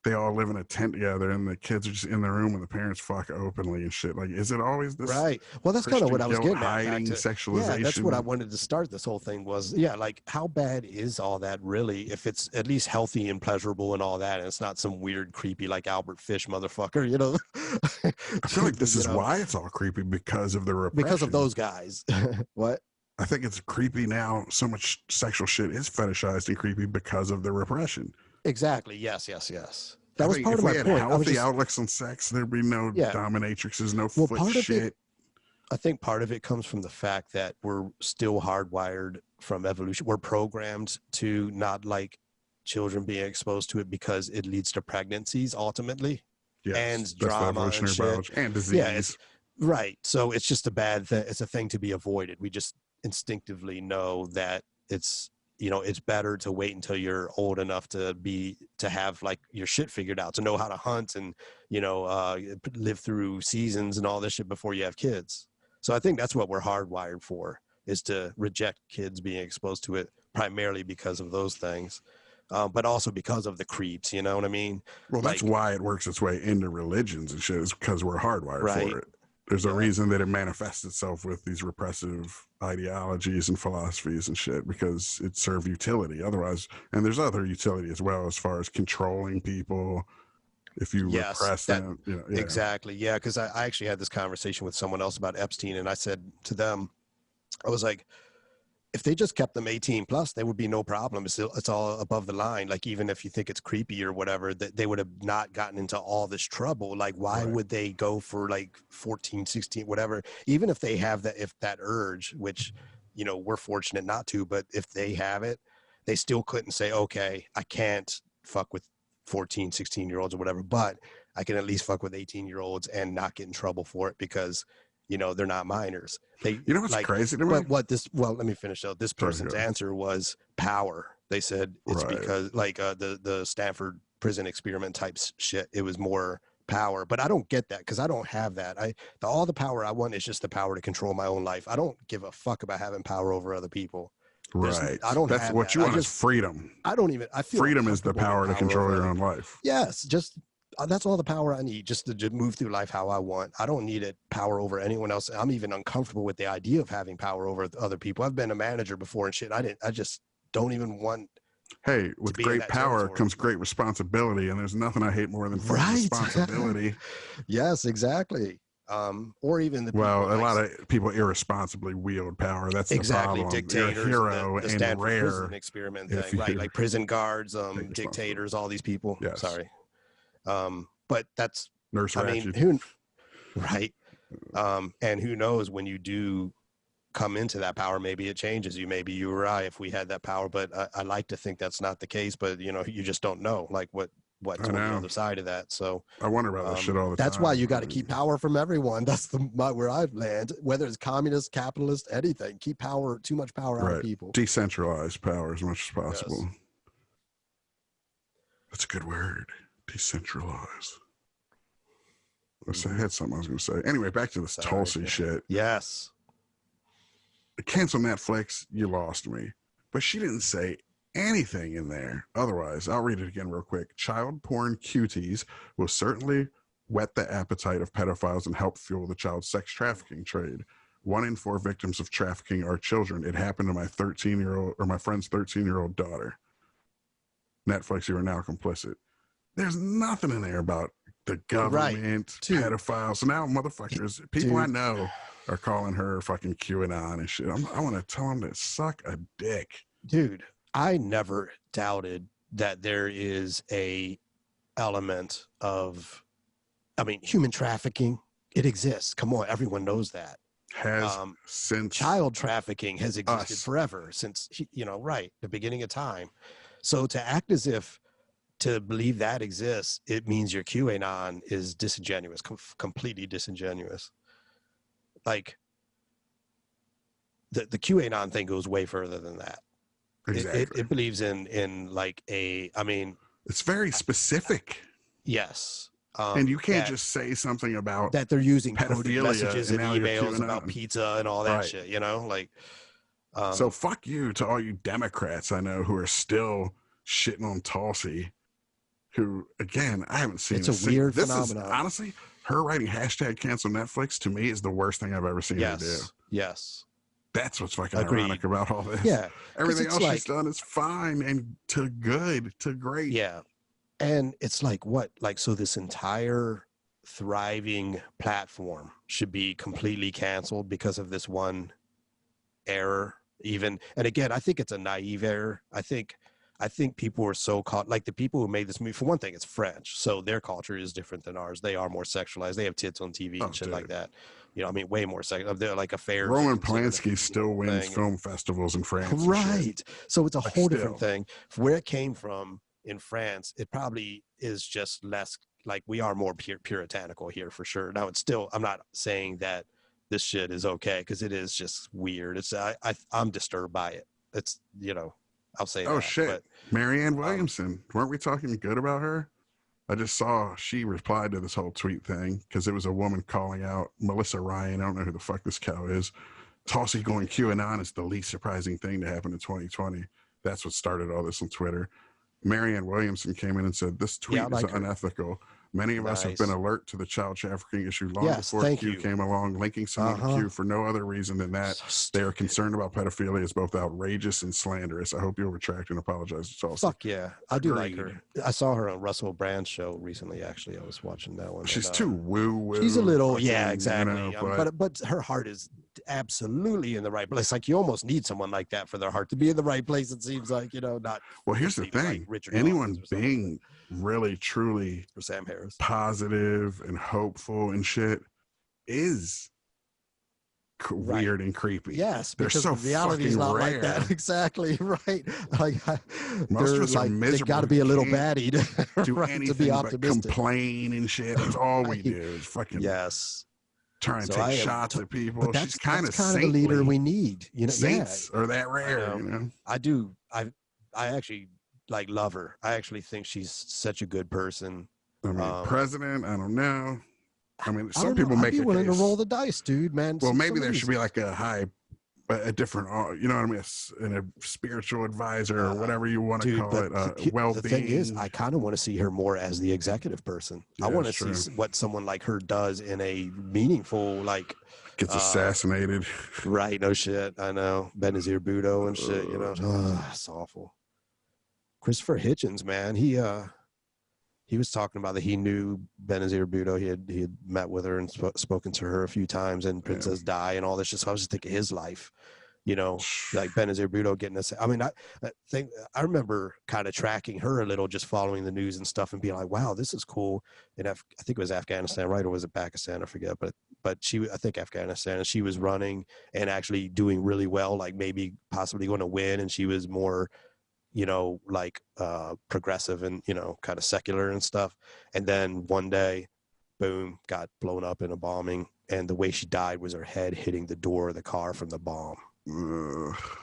they all live in a tent together and the kids are just in the room and the parents fuck openly and shit. Like, is it always this? Right. Well, that's kind of what I was getting at. Hiding sexualization. Yeah, that's what I wanted to start this whole thing was, like how bad is all that really if it's at least healthy and pleasurable and all that and it's not some weird, creepy like Albert Fish motherfucker, you know? I feel like this is why it's all creepy because of the repression. Because of those guys. What? I think it's creepy now. So much sexual shit is fetishized and creepy because of the repression. Exactly. Yes. That was part of my point. Healthy outlooks on sex, there'd be no dominatrixes, no foot shit. I think part of it comes from the fact that we're still hardwired from evolution. We're programmed to not like children being exposed to it because it leads to pregnancies ultimately, and drama and shit. And disease. Yeah, right. So it's just a bad thing. It's a thing to be avoided. We just instinctively know that it's, you know, it's better to wait until you're old enough to have like your shit figured out, to know how to hunt and, you know, live through seasons and all this shit before you have kids. So I think that's what we're hardwired for, is to reject kids being exposed to it primarily because of those things. But also because of the creeps, you know what I mean? Well, that's why it works its way into religions and shit, is because we're hardwired for it. There's a reason that it manifests itself with these repressive ideologies and philosophies and shit, because it serves utility. Otherwise, and there's other utility as well, as far as controlling people. If you repress them, you know, exactly. Yeah, because I actually had this conversation with someone else about Epstein, and I said to them, I was like, if they just kept them 18 plus, there would be no problem. It's all above the line. Like, even if you think it's creepy or whatever, that they would have not gotten into all this trouble. Like, why would they go for like 14, 16, whatever, even if they have that urge, which, you know, we're fortunate not to, but if they have it, they still couldn't say, okay, I can't fuck with 14, 16-year-olds or whatever, but I can at least fuck with 18-year-olds and not get in trouble for it because, you know, they're not minors. You know what's crazy to me? Let me finish though. This person's answer was power. They said it's because like the Stanford prison experiment type shit. It was more power, but I don't get that because I don't have that. All the power I want is just the power to control my own life. I don't give a fuck about having power over other people. Right. I don't That's have what that. you want is freedom. I feel freedom is the power to control your own life. Yes. Just that's all the power I need just to move through life how I want. I don't need power over anyone else. I'm even uncomfortable with the idea of having power over other people. I've been a manager before and shit. I just don't even want. Hey, with great power comes great responsibility, and there's nothing I hate more than responsibility. Yes, exactly. Or even the a lot of people irresponsibly wield power. That's exactly the problem. Dictators, you're a hero the and Stanford rare prison experiment thing, right? Like prison guards, dictators, all these people. Yes. Sorry, but that's Nurse Ratched. Right? And who knows when you do come into that power, maybe it changes you. Maybe you or I, if we had that power, but I like to think that's not the case. But you just don't know, like what's on the other side of that. So I wonder about that shit all the time. That's why you got to keep power from everyone. That's where I've landed. Whether it's communist, capitalist, anything, keep too much power out of people. Decentralize power as much as possible. Yes. That's a good word. Decentralize. I had something I was going to say. Anyway, back to this Tulsi shit. Yes. Cancel Netflix, you lost me. But she didn't say anything in there. Otherwise, I'll read it again real quick. Child porn cuties will certainly whet the appetite of pedophiles and help fuel the child sex trafficking trade. 1 in 4 victims of trafficking are children. It happened to my friend's 13-year-old daughter. Netflix, you are now complicit. There's nothing in there about the government, pedophiles. So now motherfuckers, people I know are calling her fucking QAnon and shit. I want to tell them to suck a dick. Dude, I never doubted that there is a element of, human trafficking. It exists. Come on, everyone knows that. Since child trafficking has existed forever, since the beginning of time. So to act as if to believe that exists, it means your QAnon is disingenuous, completely disingenuous. Like the QAnon thing goes way further than that. Exactly. It believes in like it's very specific. Yes. And you can't just say something about that they're using pedophilia messages and emails about pizza and all that shit, like. So fuck you to all you Democrats I know who are still shitting on Tulsi, who, again, I haven't seen. It's a weird phenomenon. Honestly, her writing #cancel Netflix to me is the worst thing I've ever seen her do. Yes. That's what's fucking ironic about all this. Yeah. Everything else she's done is fine and to great. Yeah. And it's like what? Like, so this entire thriving platform should be completely canceled because of this one error even. And again, I think it's a naive error. I think people were so caught, like the people who made this movie, for one thing, it's French. So their culture is different than ours. They are more sexualized. They have tits on TV and shit like that. Way more sexual. They're like affairs. Roman Polanski still wins film festivals in France. Right. So it's a whole different thing. Where it came from in France, it probably is just less, like we are more puritanical here for sure. Now it's still, I'm not saying that this shit is okay, because it is just weird. It's I'm disturbed by it. It's, I'll say that. Oh shit. But, Marianne Williamson. Weren't we talking good about her? I just saw she replied to this whole tweet thing because it was a woman calling out Melissa Ryan. I don't know who the fuck this cow is. Tulsi going QAnon is the least surprising thing to happen in 2020. That's what started all this on Twitter. Marianne Williamson came in and said, this tweet is unethical. Many of us have been alert to the child trafficking issue long before Q came along, linking someone to Q for no other reason than that they are concerned about pedophilia is both outrageous and slanderous. I hope you'll retract and apologize to Tulsi. Fuck yeah. I do like her. I saw her on Russell Brand's show recently, actually. I was watching that one. She's too woo-woo. She's a little, exactly. But her heart is absolutely in the right place. Like, you almost need someone like that for their heart to be in the right place, it seems like, not. Well, here's the thing. Like anyone being really, truly for Sam Harris positive and hopeful and shit is weird and creepy. Yes, because the reality is not rare. Like that. Exactly right. Like most of us are miserable. They got to be a little baddie to do anything to be optimistic. But complain and shit. That's all we do. Is fucking try and take shots at people. But she's kind of the leader we need. Saints are that rare. I do. I actually love her. I actually think she's such a good person. I mean, president, I don't know. I mean, some people make I'd be willing to roll the dice, dude, man. Well, maybe there should be like a different, you know what I mean, a spiritual advisor or whatever you want to call it. Well-being. The thing is, I kind of want to see her more as the executive person. Yeah, I want to see what someone like her does in a meaningful, like, gets assassinated. Right? No shit. I know Benazir Bhutto and shit. You know, it's awful. Christopher Hitchens, man, he was talking about that he knew Benazir Bhutto. He had met with her and spoken to her a few times, and Princess Di and all this. Just I was just thinking his life, you know, like Benazir Bhutto getting us. I mean, I remember kind of tracking her a little, just following the news and stuff, and being like, wow, this is cool. And I think it was Afghanistan, right, or was it Pakistan? I forget, but I think Afghanistan, and she was running and actually doing really well, like maybe possibly going to win, and she was more, you know, like progressive and, you know, kind of secular and stuff. And then one day, boom, got blown up in a bombing. And the way she died was her head hitting the door of the car from the bomb.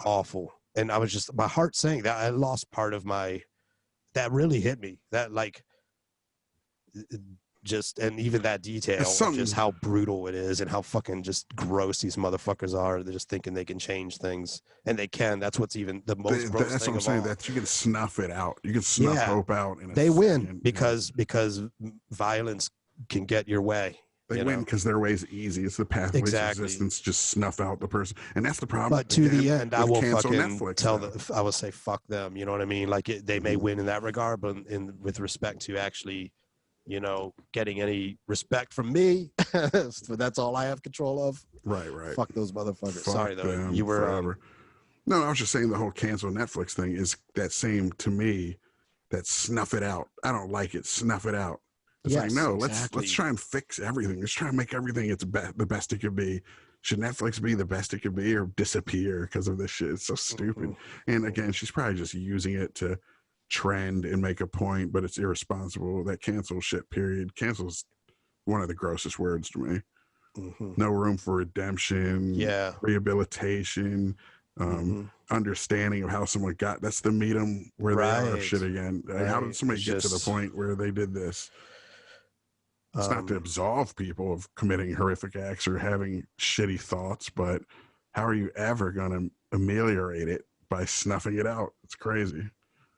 Awful. And I was just, my heart sank. That I lost part of that really hit me. That, like, just, and even that detail of just how brutal it is and how fucking just gross these motherfuckers are. They're just thinking they can change things, and they can. That's what's even the most gross that's thing what I'm saying, that you can snuff it out. You can snuff hope out. They win because violence can get your way. They win because their way's easy. It's the pathway of resistance. Just snuff out the person, and that's the problem. But to the end, I will fucking Netflix, I will say fuck them. You know what I mean? Like they may win in that regard, but with respect to actually, you know, getting any respect from me, that's all I have control of. Right. Fuck those motherfuckers. Sorry though, you were. No, I was just saying the whole cancel Netflix thing is that same to me. That snuff it out. I don't like it. Snuff it out. It's like, no, let's try and fix everything. Let's try and make everything the best it could be. Should Netflix be the best it could be or disappear because of this shit? It's so stupid. And again, she's probably just using it to trend and make a point, but it's irresponsible. That cancel shit period. Cancel's one of the grossest words to me. No room for redemption, rehabilitation, understanding of how someone got. That's the meet them where they are shit again. How did somebody get to the point where they did this? It's not to absolve people of committing horrific acts or having shitty thoughts, but how are you ever going to ameliorate it by snuffing it out? It's crazy.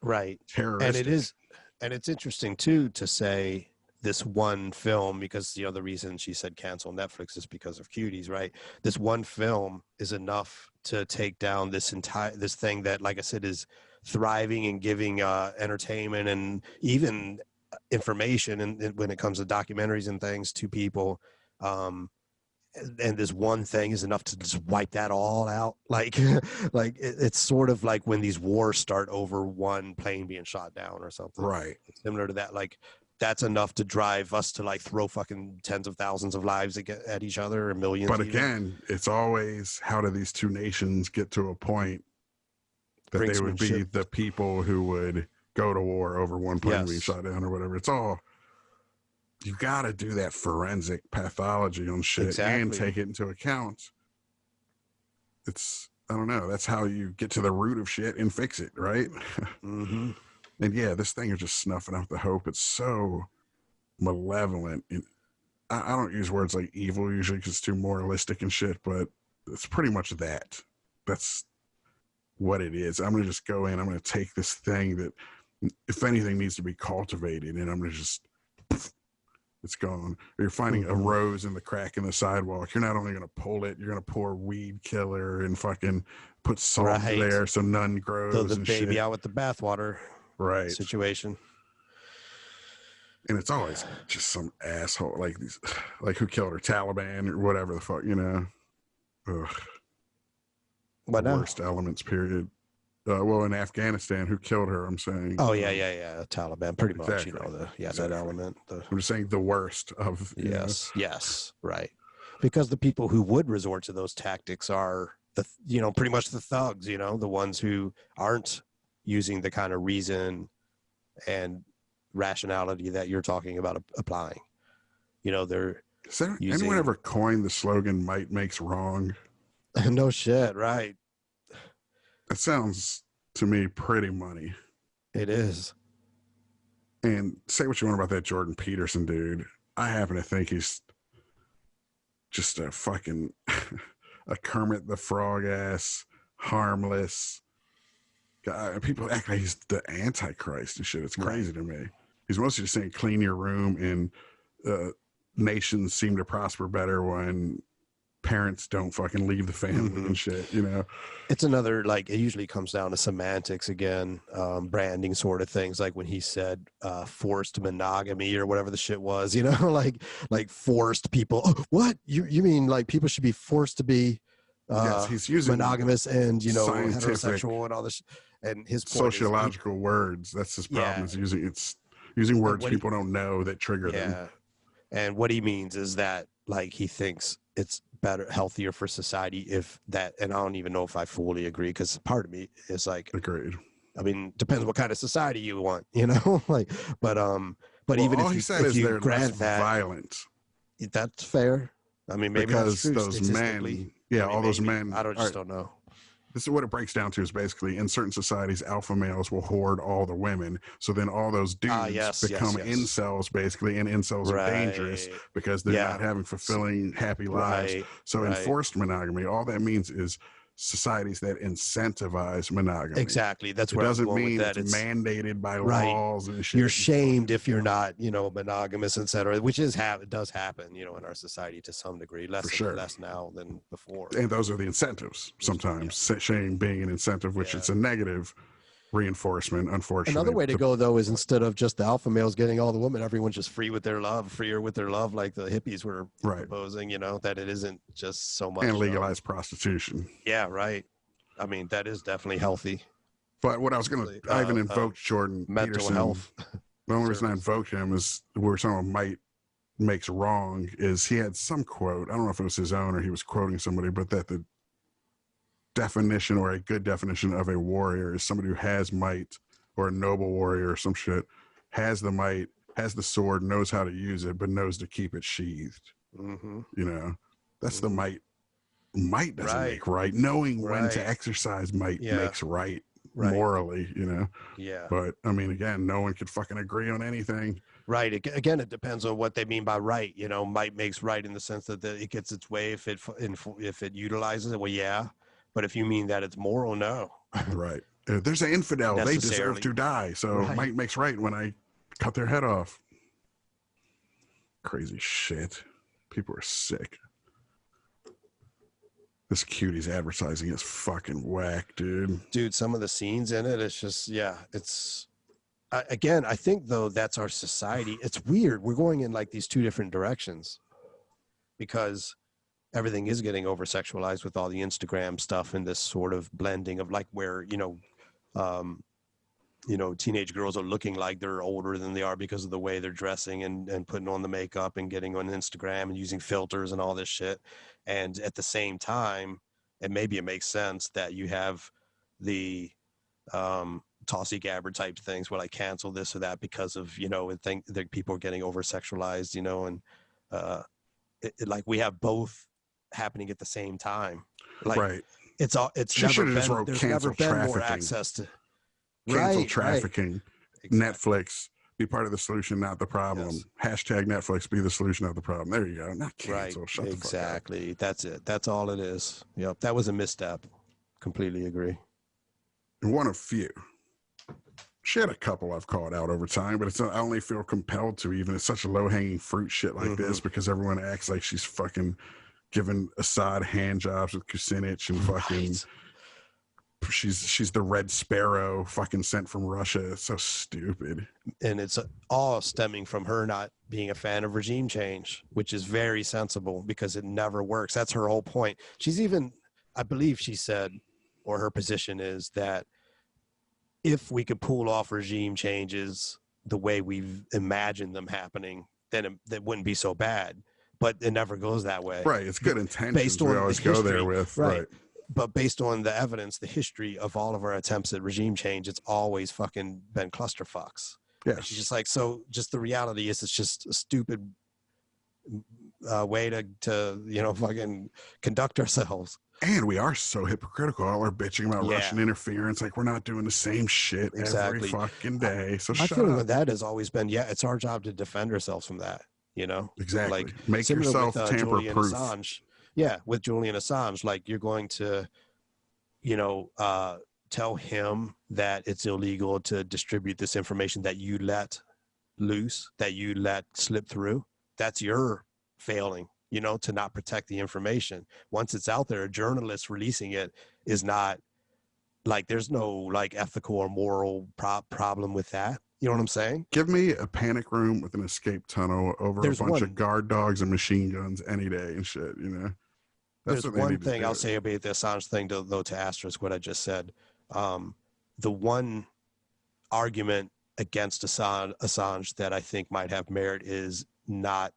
Right. Terroristic. And it is, and it's interesting too to say this one film, because, you know, the reason she said cancel Netflix is because of Cuties, right? This one film is enough to take down this thing that, like I said, is thriving and giving entertainment and even information, and when it comes to documentaries and things to people, and this one thing is enough to just wipe that all out. Like it's sort of like when these wars start over one plane being shot down or something, right? Similar to that. Like that's enough to drive us to like throw fucking tens of thousands of lives at each other, or millions. But again, it's always, how do these two nations get to a point that they would be the people who would go to war over one plane being shot down or whatever? It's all, you got to do that forensic pathology on shit and take it into account. It's, I don't know, that's how you get to the root of shit and fix it, right? And yeah, this thing is just snuffing out the hope. It's so malevolent. And I don't use words like evil usually because it's too moralistic and shit, but it's pretty much that. That's what it is. I'm going to just go in, I'm going to take this thing that, if anything, needs to be cultivated, and I'm going to just, it's gone. Or you're finding a rose in the crack in the sidewalk. You're not only going to pull it, you're going to pour weed killer and fucking put salt there so none grows. Throw the baby out with the bathwater. Right. Situation. And it's always just some asshole, like these, like who killed her, Taliban or whatever the fuck, you know. Ugh. What worst elements, period. Well, in Afghanistan, who killed her, I'm saying. Oh, yeah. Taliban, pretty much, you know, that element. I'm just saying the worst of. Yes, right. Because the people who would resort to those tactics are, pretty much the thugs, the ones who aren't using the kind of reason and rationality that you're talking about applying. They're. Has anyone ever coined the slogan, might makes wrong? No shit, right. That sounds to me pretty money. It is. And say what you want about that Jordan Peterson dude. I happen to think he's just a fucking a Kermit the Frog ass, harmless guy. People act like he's the Antichrist and shit. It's crazy to me. He's mostly just saying clean your room, and nations seem to prosper better when parents don't fucking leave the family and shit, you know. It's another, like, it usually comes down to semantics again, branding sort of things, like when he said forced monogamy or whatever the shit was, you know, like forced people. Oh, what you mean, like people should be forced to be yes, he's using monogamous and, you know, heterosexual and all this, and his point sociological words. That's his problem. Is using words people don't know that trigger them. And what he means is that, like, he thinks it's better, healthier for society if that, and I don't even know if I fully agree, because part of me is like, agreed. I mean, depends what kind of society you want, you know, like, but even if you grant that violent, that's fair. I mean, maybe because that's true, those men, all those men, I don't know. This is what it breaks down to, is basically in certain societies, alpha males will hoard all the women. So then all those dudes become incels, basically, and incels are dangerous because they're not having fulfilling, happy lives. So enforced monogamy, all that means is societies that incentivize monogamy. Exactly. That's where it doesn't mean that. It's mandated by laws and shit. You're shamed if you're not, you know, monogamous, etc., which is it does happen, you know, in our society to some degree, less now than before. And those are the incentives sometimes. Shame being an incentive, which it's a negative reinforcement, unfortunately. Another way to go, though, is instead of just the alpha males getting all the women, everyone's just freer with their love, like the hippies were proposing, you know, that it isn't just so much. And legalize prostitution. Yeah, right. I mean, that is definitely healthy. But what I was going to, I even invoked Jordan mental Peterson. Health. The only reason I invoked him is where someone might makes wrong is he had some quote, I don't know if it was his own or he was quoting somebody, but that the definition, or a good definition of a warrior, is somebody who has might, or a noble warrior or some shit, has the might, has the sword, knows how to use it, but knows to keep it sheathed. You know, that's the might. Might doesn't make right. Knowing when to exercise might makes right morally, you know. But I mean, again, no one could fucking agree on anything. Right. Again, it depends on what they mean by right. You know, might makes right in the sense that it gets its way if it utilizes it. Well, yeah. But if you mean that it's moral, no. Right. There's an infidel. They deserve to die. So might makes right when I cut their head off. Crazy shit. People are sick. This Cutie's advertising is fucking whack, dude. Dude, some of the scenes in it, it's just, it's... again, I think, though, that's our society. It's weird. We're going in, like, these two different directions. Because everything is getting over-sexualized with all the Instagram stuff and this sort of blending of, like, where, teenage girls are looking like they're older than they are because of the way they're dressing and putting on the makeup and getting on Instagram and using filters and all this shit. And at the same time, and maybe it makes sense that you have the Tulsi Gabbard type things where, like, cancel this or that because of, and think that people are getting over-sexualized, and like we have both happening at the same time. Like, it's she should have just wrote cancel trafficking. More access to cancel trafficking. Exactly. Netflix, be part of the solution, not the problem. Yes. Hashtag Netflix, be the solution, not the problem. There you go. Not cancel. Shut the fuck up. Exactly. That's it. That's all it is. Yep. That was a misstep. Completely agree. One of few. She had a couple I've called out over time, but I only feel compelled to, even. It's such a low-hanging fruit shit like this, because everyone acts like she's fucking giving Assad hand jobs with Kucinich and fucking... She's the Red Sparrow fucking sent from Russia. It's so stupid. And it's all stemming from her not being a fan of regime change, which is very sensible because it never works. That's her whole point. She's even, I believe she said, or her position is that if we could pull off regime changes the way we've imagined them happening, then that wouldn't be so bad. But it never goes that way. Right. It's good intentions. Based on we always go there with. Right. But based on the evidence, the history of all of our attempts at regime change, it's always fucking been clusterfucks. Yeah. She's just like, so just the reality is it's just a stupid way to fucking conduct ourselves. And we are so hypocritical. All we're bitching about Russian interference. Like, we're not doing the same shit every fucking day. So my feeling with that has always been, it's our job to defend ourselves from that, you know? Exactly. Like, make yourself tamper-proof. Assange. Yeah, with Julian Assange, like, you're going to, tell him that it's illegal to distribute this information that you let loose, that you let slip through. That's your failing, to not protect the information. Once it's out there, a journalist releasing it is not like, there's no like ethical or moral problem with that. You know what I'm saying? Give me a panic room with an escape tunnel over a bunch of guard dogs and machine guns any day and shit, That's There's one thing I'll say about the Assange thing, though, to asterisk what I just said. The one argument against Assange that I think might have merit is not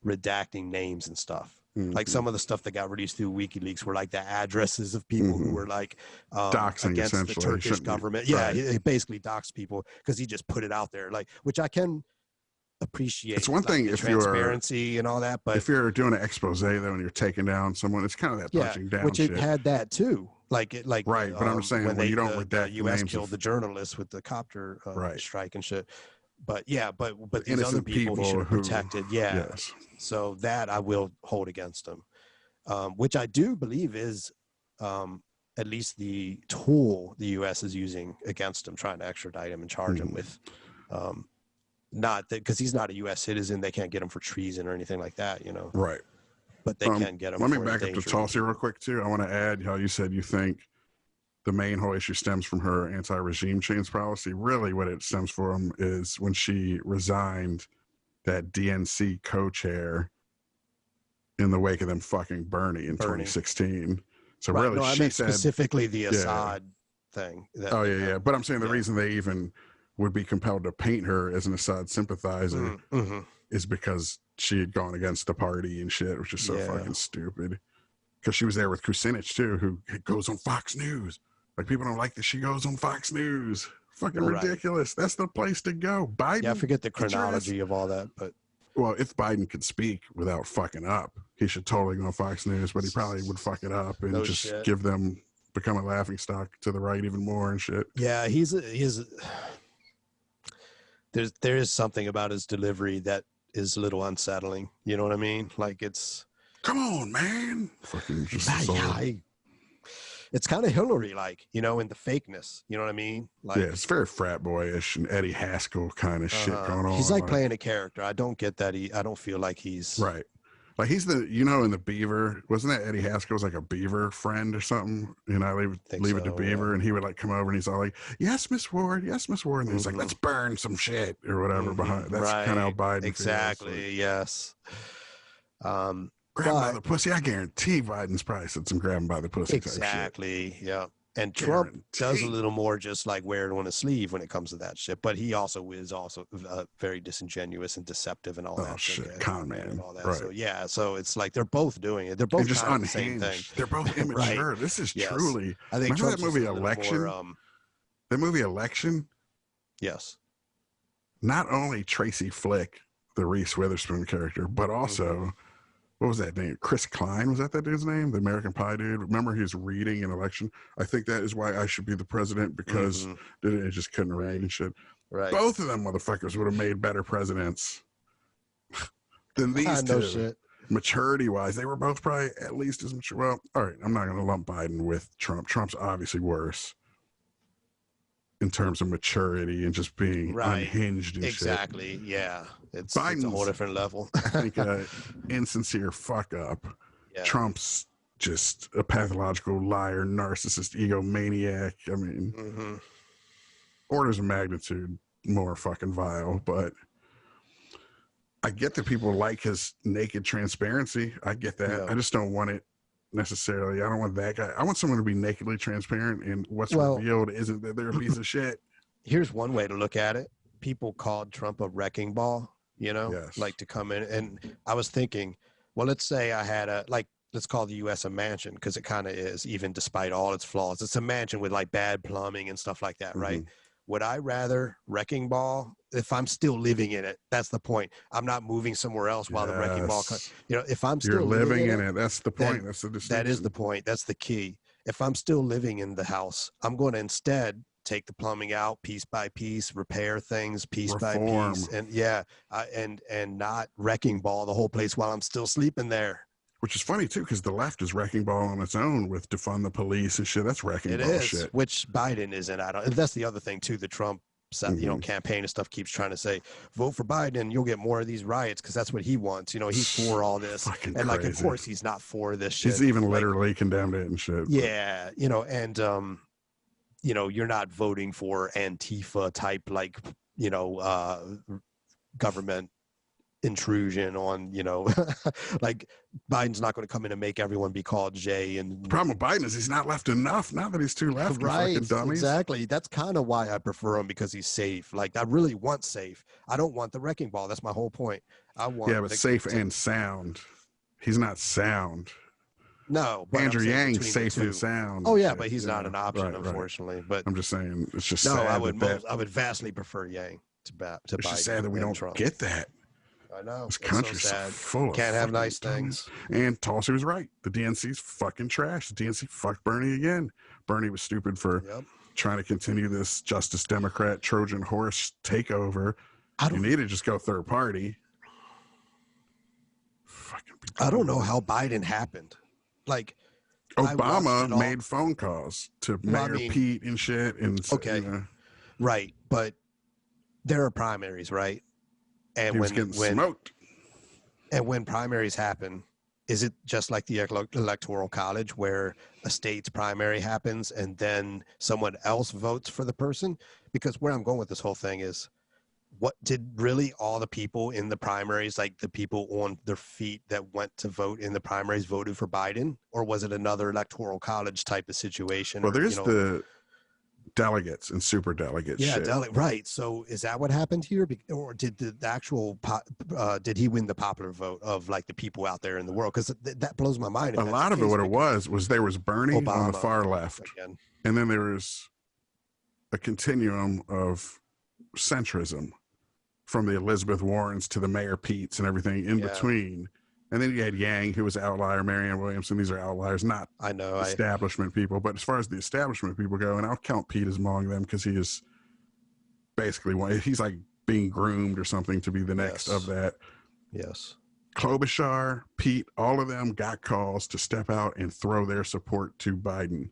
redacting names and stuff. Mm-hmm. Like some of the stuff that got released through WikiLeaks were like the addresses of people who were like against the Turkish government. Yeah, he basically doxed people because he just put it out there, like, which I can appreciate. It's one thing if transparency and all that, but if you're doing an expose though and you're taking down someone, it's kind of that punching down. Which shit. It had that too. Like right, but I'm saying when you don't redact the U.S. killed the journalist with the copter strike and shit. But but these other people he should have protected. Yes. So that I will hold against him, which I do believe is at least the tool the U.S. is using against him, trying to extradite him and charge him with. Not that because he's not a U.S. citizen, they can't get him for treason or anything like that, Right. But they can get him. Let me back up to Tulsi real quick too. I want to add how you said you think the main whole issue stems from her anti-regime change policy. Really, what it stems from is when she resigned that DNC co-chair in the wake of them fucking Bernie in 2016. So really, I meant specifically the Assad thing. But I'm saying the reason they even would be compelled to paint her as an Assad sympathizer is because she had gone against the party and shit, which is so fucking stupid. Because she was there with Kucinich too, who goes on Fox News. Like, people don't like that she goes on Fox News. Fucking ridiculous. That's the place to go. Biden. Yeah, I forget the chronology of all that, but. Well, if Biden could speak without fucking up, he should totally go on Fox News, but he probably would fuck it up and give them, become a laughingstock to the right even more and shit. Yeah, there is something about his delivery that is a little unsettling. You know what I mean? Like, it's. Come on, man. Fucking just it's kind of Hillary-like, in the fakeness. You know what I mean? Like, it's very frat boyish and Eddie Haskell kind of shit going on. He's like playing a character. I don't get that. I don't feel like he's right. Like, he's the, in the Beaver, wasn't that Eddie Haskell was like a Beaver friend or something? Leave it to Beaver, and he would like come over and he's all like, "Yes, Miss Ward, yes, Miss Ward," and he's like, "Let's burn some shit" or whatever behind. That's kind of how Biden exactly feels. Yes. Grab by the pussy. I guarantee Biden's probably said some grab him by the pussy. Exactly. Yeah. And Trump does a little more just like wear it on his sleeve when it comes to that shit. But he also is very disingenuous and deceptive and all that. Shit. Con man. And all that. Right. So it's like they're both doing it. They're both just kind of the same thing. They're both immature. This is truly. I think remember that movie Election? That movie Election? Yes. Not only Tracy Flick, the Reese Witherspoon character, but also. What was that name? Chris Klein, was that dude's name? The American Pie dude. Remember, he's reading an election. I think that is why I should be the president, because it just couldn't read and shit. Right. Both of them motherfuckers would have made better presidents than these two. Shit. Maturity-wise, they were both probably at least as mature. Well, all right, I'm not going to lump Biden with Trump. Trump's obviously worse in terms of maturity and just being unhinged and shit. Yeah. It's a whole different level. I think insincere fuck up. Yeah. Trump's just a pathological liar, narcissist, egomaniac. I mean, orders of magnitude more fucking vile, but I get that people like his naked transparency. I get that. Yeah. I just don't want it necessarily. I don't want that guy. I want someone to be nakedly transparent, and what's revealed isn't that they're a piece of shit. Here's one way to look at it. People called Trump a wrecking ball, like to come in. And I was thinking, well, let's say I had let's call the U.S. a mansion, because it kind of is, even despite all its flaws. It's a mansion with like bad plumbing and stuff like that, right? would I rather wrecking ball if I'm still living in it? That's the point. I'm not moving somewhere else while the wrecking ball, if I'm still You're living in it, it. That's the point. That's the distinction. That is the point. That's the key. If I'm still living in the house, I'm going to instead take the plumbing out piece by piece, repair things piece by piece, and and not wrecking ball the whole place while I'm still sleeping there. Which is funny too, because the left is wrecking ball on its own with defund the police and shit. That's wrecking ball shit. Which Biden isn't. That's the other thing too. The Trump, campaign and stuff keeps trying to say, vote for Biden and you'll get more of these riots because that's what he wants. He's for all this, fucking and crazy. Of course he's not for this shit. He's even literally condemned it and shit. Yeah, you're not voting for Antifa type government intrusion on, like Biden's not going to come in and make everyone be called Jay. And the problem with Biden is he's not left enough. Now that he's too left, right? Fucking dummies. Exactly. That's kind of why I prefer him, because he's safe. Like I really want safe. I don't want the wrecking ball. That's my whole point. I want but safe and sound. He's not sound. No, but Andrew Yang safe and sound. Oh yeah, but he's not an option, unfortunately. Right. But I'm just saying, it's just no. Sad I would vastly prefer Yang to Biden. It's just sad that we don't Trump. Get that. I know. This country's so full of can't have nice things. And Tulsi was right. The DNC's fucking trash. The DNC fucked Bernie again. Bernie was stupid for trying to continue this Justice Democrat Trojan horse takeover. You need to just go third party. I don't know how Biden happened. Like Obama made phone calls to Mayor Pete and shit. And right, but there are primaries, right? And he was getting smoked. And when primaries happen, is it just like the Electoral College where a state's primary happens and then someone else votes for the person? Because where I'm going with this whole thing is, what did really all the people in the primaries, like the people on their feet that went to vote in the primaries, voted for Biden? Or was it another Electoral College type of situation? Well, there's the delegates and super delegates. Yeah, right. So is that what happened here? Or did the actual, did he win the popular vote of like the people out there in the world? Because that blows my mind. A lot of it, what it was there was Bernie Obama on the far left. Again. And then there was a continuum of centrism from the Elizabeth Warrens to the Mayor Petes and everything in between. And then you had Yang, who was an outlier, Marianne Williamson. These are outliers, not establishment people. But as far as the establishment people go, and I'll count Pete as among them because he is basically he's like being groomed or something to be the next of that. Yes. Klobuchar, Pete, all of them got calls to step out and throw their support to Biden.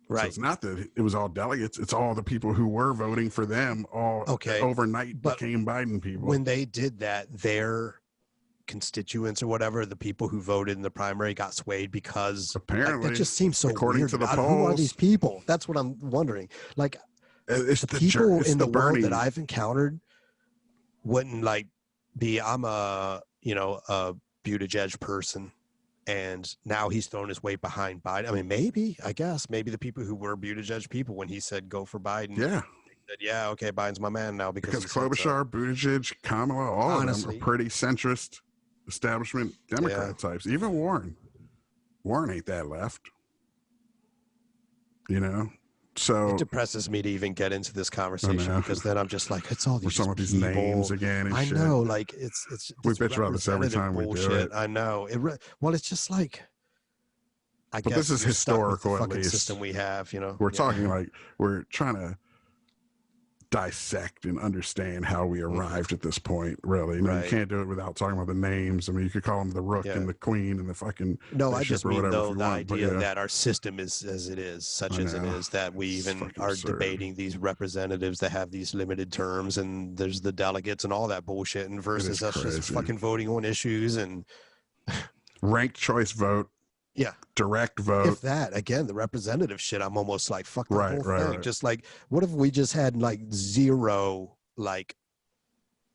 Right. So it's not that it was all delegates. It's all the people who were voting for them all overnight became Biden people. When they did that, their constituents or whatever, the people who voted in the primary got swayed because apparently it just seems so according weird. To the polls, who are these people? That's what I'm wondering. Like it's the people in the world that I've encountered wouldn't like be, I'm a Buttigieg person. And now he's thrown his weight behind Biden. I mean, maybe the people who were Buttigieg people when he said go for Biden. Yeah. Said, okay, Biden's my man now because Klobuchar, Buttigieg, Kamala, all of them are pretty centrist establishment Democrat types. Even Warren. Warren ain't that left. So it depresses me to even get into this conversation because then I'm just like, it's all these some of these names again. And I shit. know, like it's we bitch about this every time bullshit. We do it. I know it's just like. But this is historical, at least. System we have, We're talking like we're trying to dissect and understand how we arrived at this point. Really, you can't do it without talking about the names. I mean, you could call them the Rook and the Queen and the fucking. No, I just mean though the idea that our system is as it is, such as it is, that we even are absurd. Debating these representatives that have these limited terms, and there's the delegates and all that bullshit, and versus us just fucking voting on issues and ranked choice vote. Yeah. Direct vote. If that, again, the representative shit, I'm almost like, fuck the whole thing. Right. Just like, what if we just had like zero, like,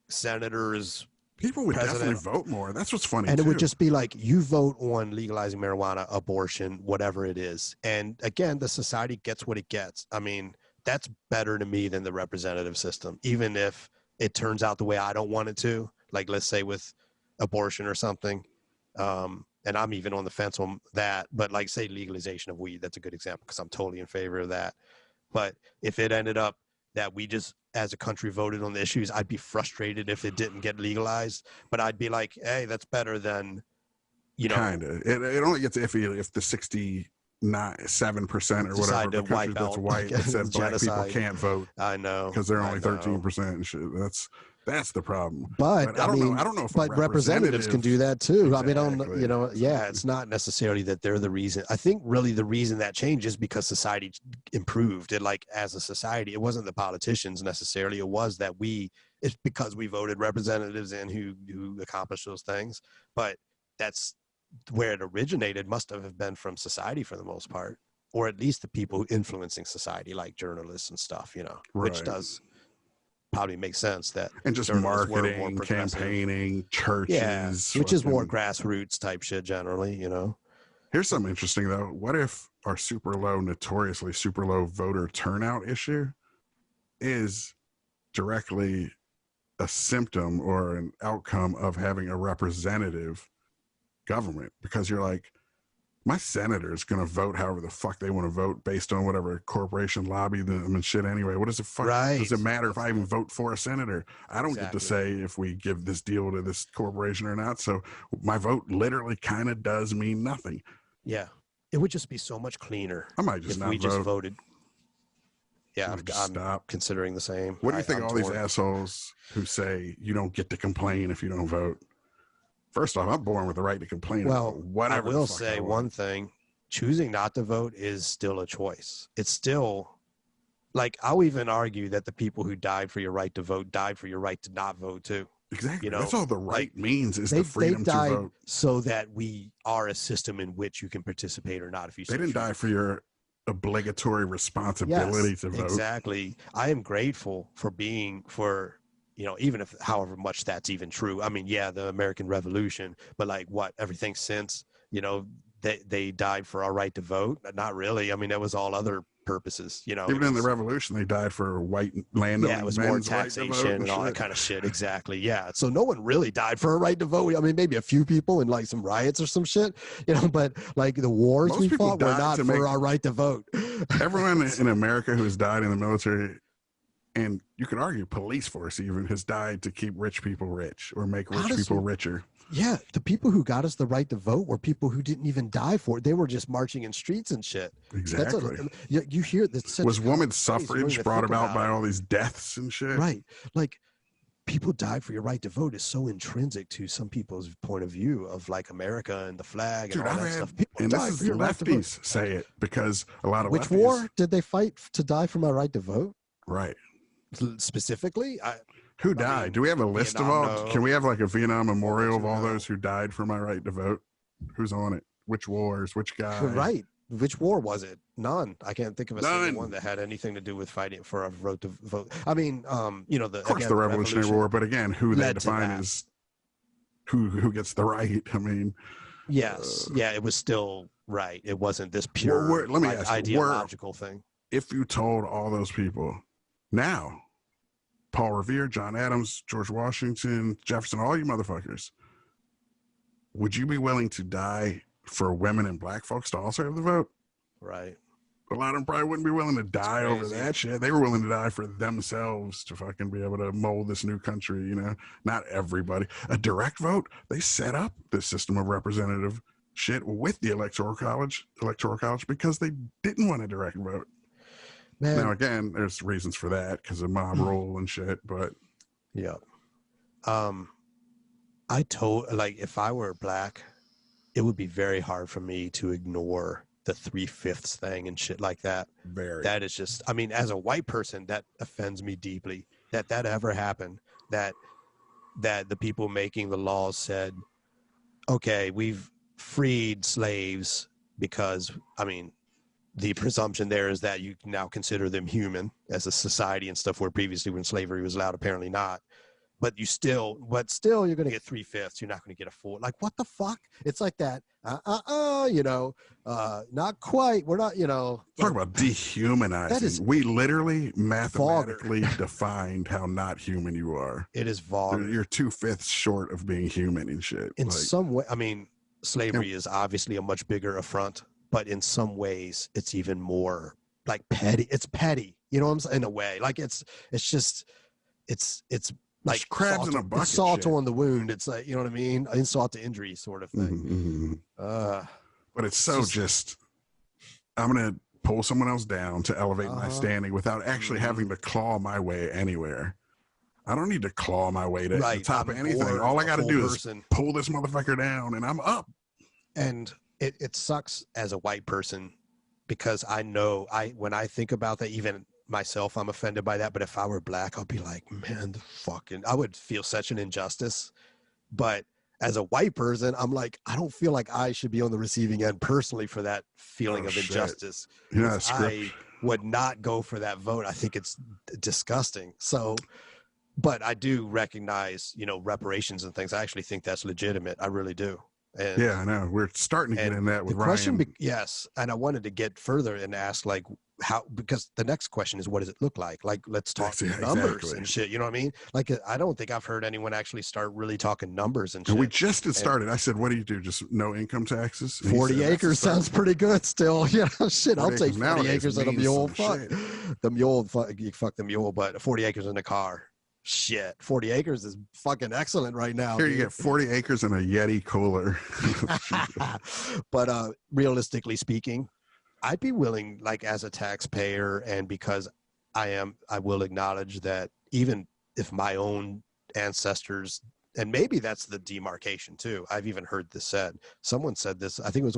senators? People would definitely vote more. That's what's funny, and it would just be like, you vote on legalizing marijuana, abortion, whatever it is. And again, the society gets what it gets. I mean, that's better to me than the representative system, even if it turns out the way I don't want it to. Like, let's say with abortion or something. And I'm even on the fence on that, but like, say, legalization of weed, that's a good example because I'm totally in favor of that. But if it ended up that we just as a country voted on the issues, I'd be frustrated if it didn't get legalized, but I'd be like, hey, that's better than, kind of. It only gets iffy if the 7% or whatever of the country that's white that said black people can't vote. I know, because they're only 13% and shit. That's the problem. But I don't know if representatives can do that too. Exactly. I mean, it's not necessarily that they're the reason. I think really the reason that changed is because society improved. It, like, as a society, it wasn't the politicians necessarily. It was that it's because we voted representatives in who accomplished those things. But that's where it originated. Must have been from society for the most part, or at least the people influencing society, like journalists and stuff, which does probably makes sense. That and just marketing, campaigning, churches, which is more grassroots type shit generally. Here's something interesting though. What if our notoriously super low voter turnout issue is directly a symptom or an outcome of having a representative government? Because you're like, my senator is going to vote however the fuck they want to vote based on whatever corporation lobby them and shit anyway. What does it does it matter if I even vote for a senator? I don't get to say if we give this deal to this corporation or not. So my vote literally kind of does mean nothing. Yeah. It would just be so much cleaner. I might just not vote. Just voted. Yeah, I'm considering the same. What do you think all these assholes who say you don't get to complain if you don't vote? First off, I'm born with the right to complain. Well, whatever. I will say one thing. Choosing not to vote is still a choice. It's still, like, I'll even argue that the people who died for your right to vote died for your right to not vote too. Exactly. That's all the right means is the freedom to vote. So that we are a system in which you can participate or not. If you they didn't die for your obligatory responsibility to vote. Exactly. I am grateful for even if however much that's even true. I mean, the American Revolution, but like everything since, they died for our right to vote. Not really. I mean, that was all other purposes, Even in the Revolution, they died for white landowning. Yeah, it was more taxation and all that kind of shit. Exactly. Yeah. So no one really died for a right to vote. I mean, maybe a few people in like some riots or some shit, but like the wars we fought were not for our right to vote. Everyone in America who has died in the military, and you could argue police force even, has died to keep rich people rich or make rich people richer. Yeah, the people who got us the right to vote were people who didn't even die for it. They were just marching in streets and shit. Exactly. You hear this. Was women's suffrage brought about by all these deaths and shit? Right. Like, people died for your right to vote is so intrinsic to some people's point of view of like America and the flag and all that stuff. People and this is lefties say it because a lot of Which war did they fight to die for my right to vote? Right. Specifically, who died? Do we have a list of all? No. Can we have like a Vietnam memorial of all those who died for my right to vote? Who's on it? Which wars? Which guy? Right. Which war was it? None. I can't think of a single one that had anything to do with fighting for a right to vote. I mean, of course, the Revolutionary War, but again, who they define as who gets the right. I mean, yes, it was still right. It wasn't this pure let me ask ideological thing. If you told all those people now, Paul Revere, John Adams, George Washington, Jefferson, all you motherfuckers, would you be willing to die for women and black folks to also have the vote? Right. A lot of them probably wouldn't be willing to die over that shit. They were willing to die for themselves to fucking be able to mold this new country, Not everybody. A direct vote, they set up this system of representative shit with the electoral college because they didn't want a direct vote. Man. Now, again, there's reasons for that because of mob rule and shit, but. Yeah. If I were black, it would be very hard for me to ignore the 3/5 thing and shit like that. That is just, I mean, as a white person, that offends me deeply that ever happened, that the people making the laws said, okay, we've freed slaves because, I mean, the presumption there is that you now consider them human as a society and stuff, where previously when slavery was allowed, apparently not. But still you're going to get 3/5. You're not going to get a full. Like, what the fuck? It's like that. Not quite. We're not, Talk about dehumanizing. We literally mathematically defined how not human you are. It is vulgar. You're 2/5 short of being human and shit. In some way, I mean, slavery is obviously a much bigger affront. But in some ways, it's even more like petty. It's petty. You know what I'm saying? In a way, like it's like crabs in a bucket. It's salt on the wound. It's like, you know what I mean? Insult to injury sort of thing. But it's so just I'm going to pull someone else down to elevate my standing without actually having to claw my way anywhere. I don't need to claw my way to the top of anything. All I got to do is pull this motherfucker down and I'm up. And it sucks as a white person because I know when I think about that, even myself, I'm offended by that. But if I were black, I'll be like, man, I would feel such an injustice. But as a white person, I'm like, I don't feel like I should be on the receiving end personally for that feeling of injustice. Yeah, I would not go for that vote. I think it's disgusting. So, but I do recognize, reparations and things. I actually think that's legitimate. I really do. And, yeah, I know. We're starting to get in that with Ryan. Yes. And I wanted to get further and ask, like, how, because the next question is, what does it look like? Like, let's talk numbers and shit. You know what I mean? Like, I don't think I've heard anyone actually start really talking numbers and shit. And we just started. I said, what do you do? Just no income taxes? And 40 acres sounds pretty good still. Yeah, shit. I'll take 40 acres and a mule. Fuck the mule. Fuck the mule, but 40 acres in a car. Shit, 40 acres is fucking excellent right now. Here, you get 40 acres and a Yeti cooler. But realistically speaking, I'd be willing, like, as a taxpayer, and because I will acknowledge that even if my own ancestors, and maybe that's the demarcation too. I've even heard this said. Someone said this, I think it was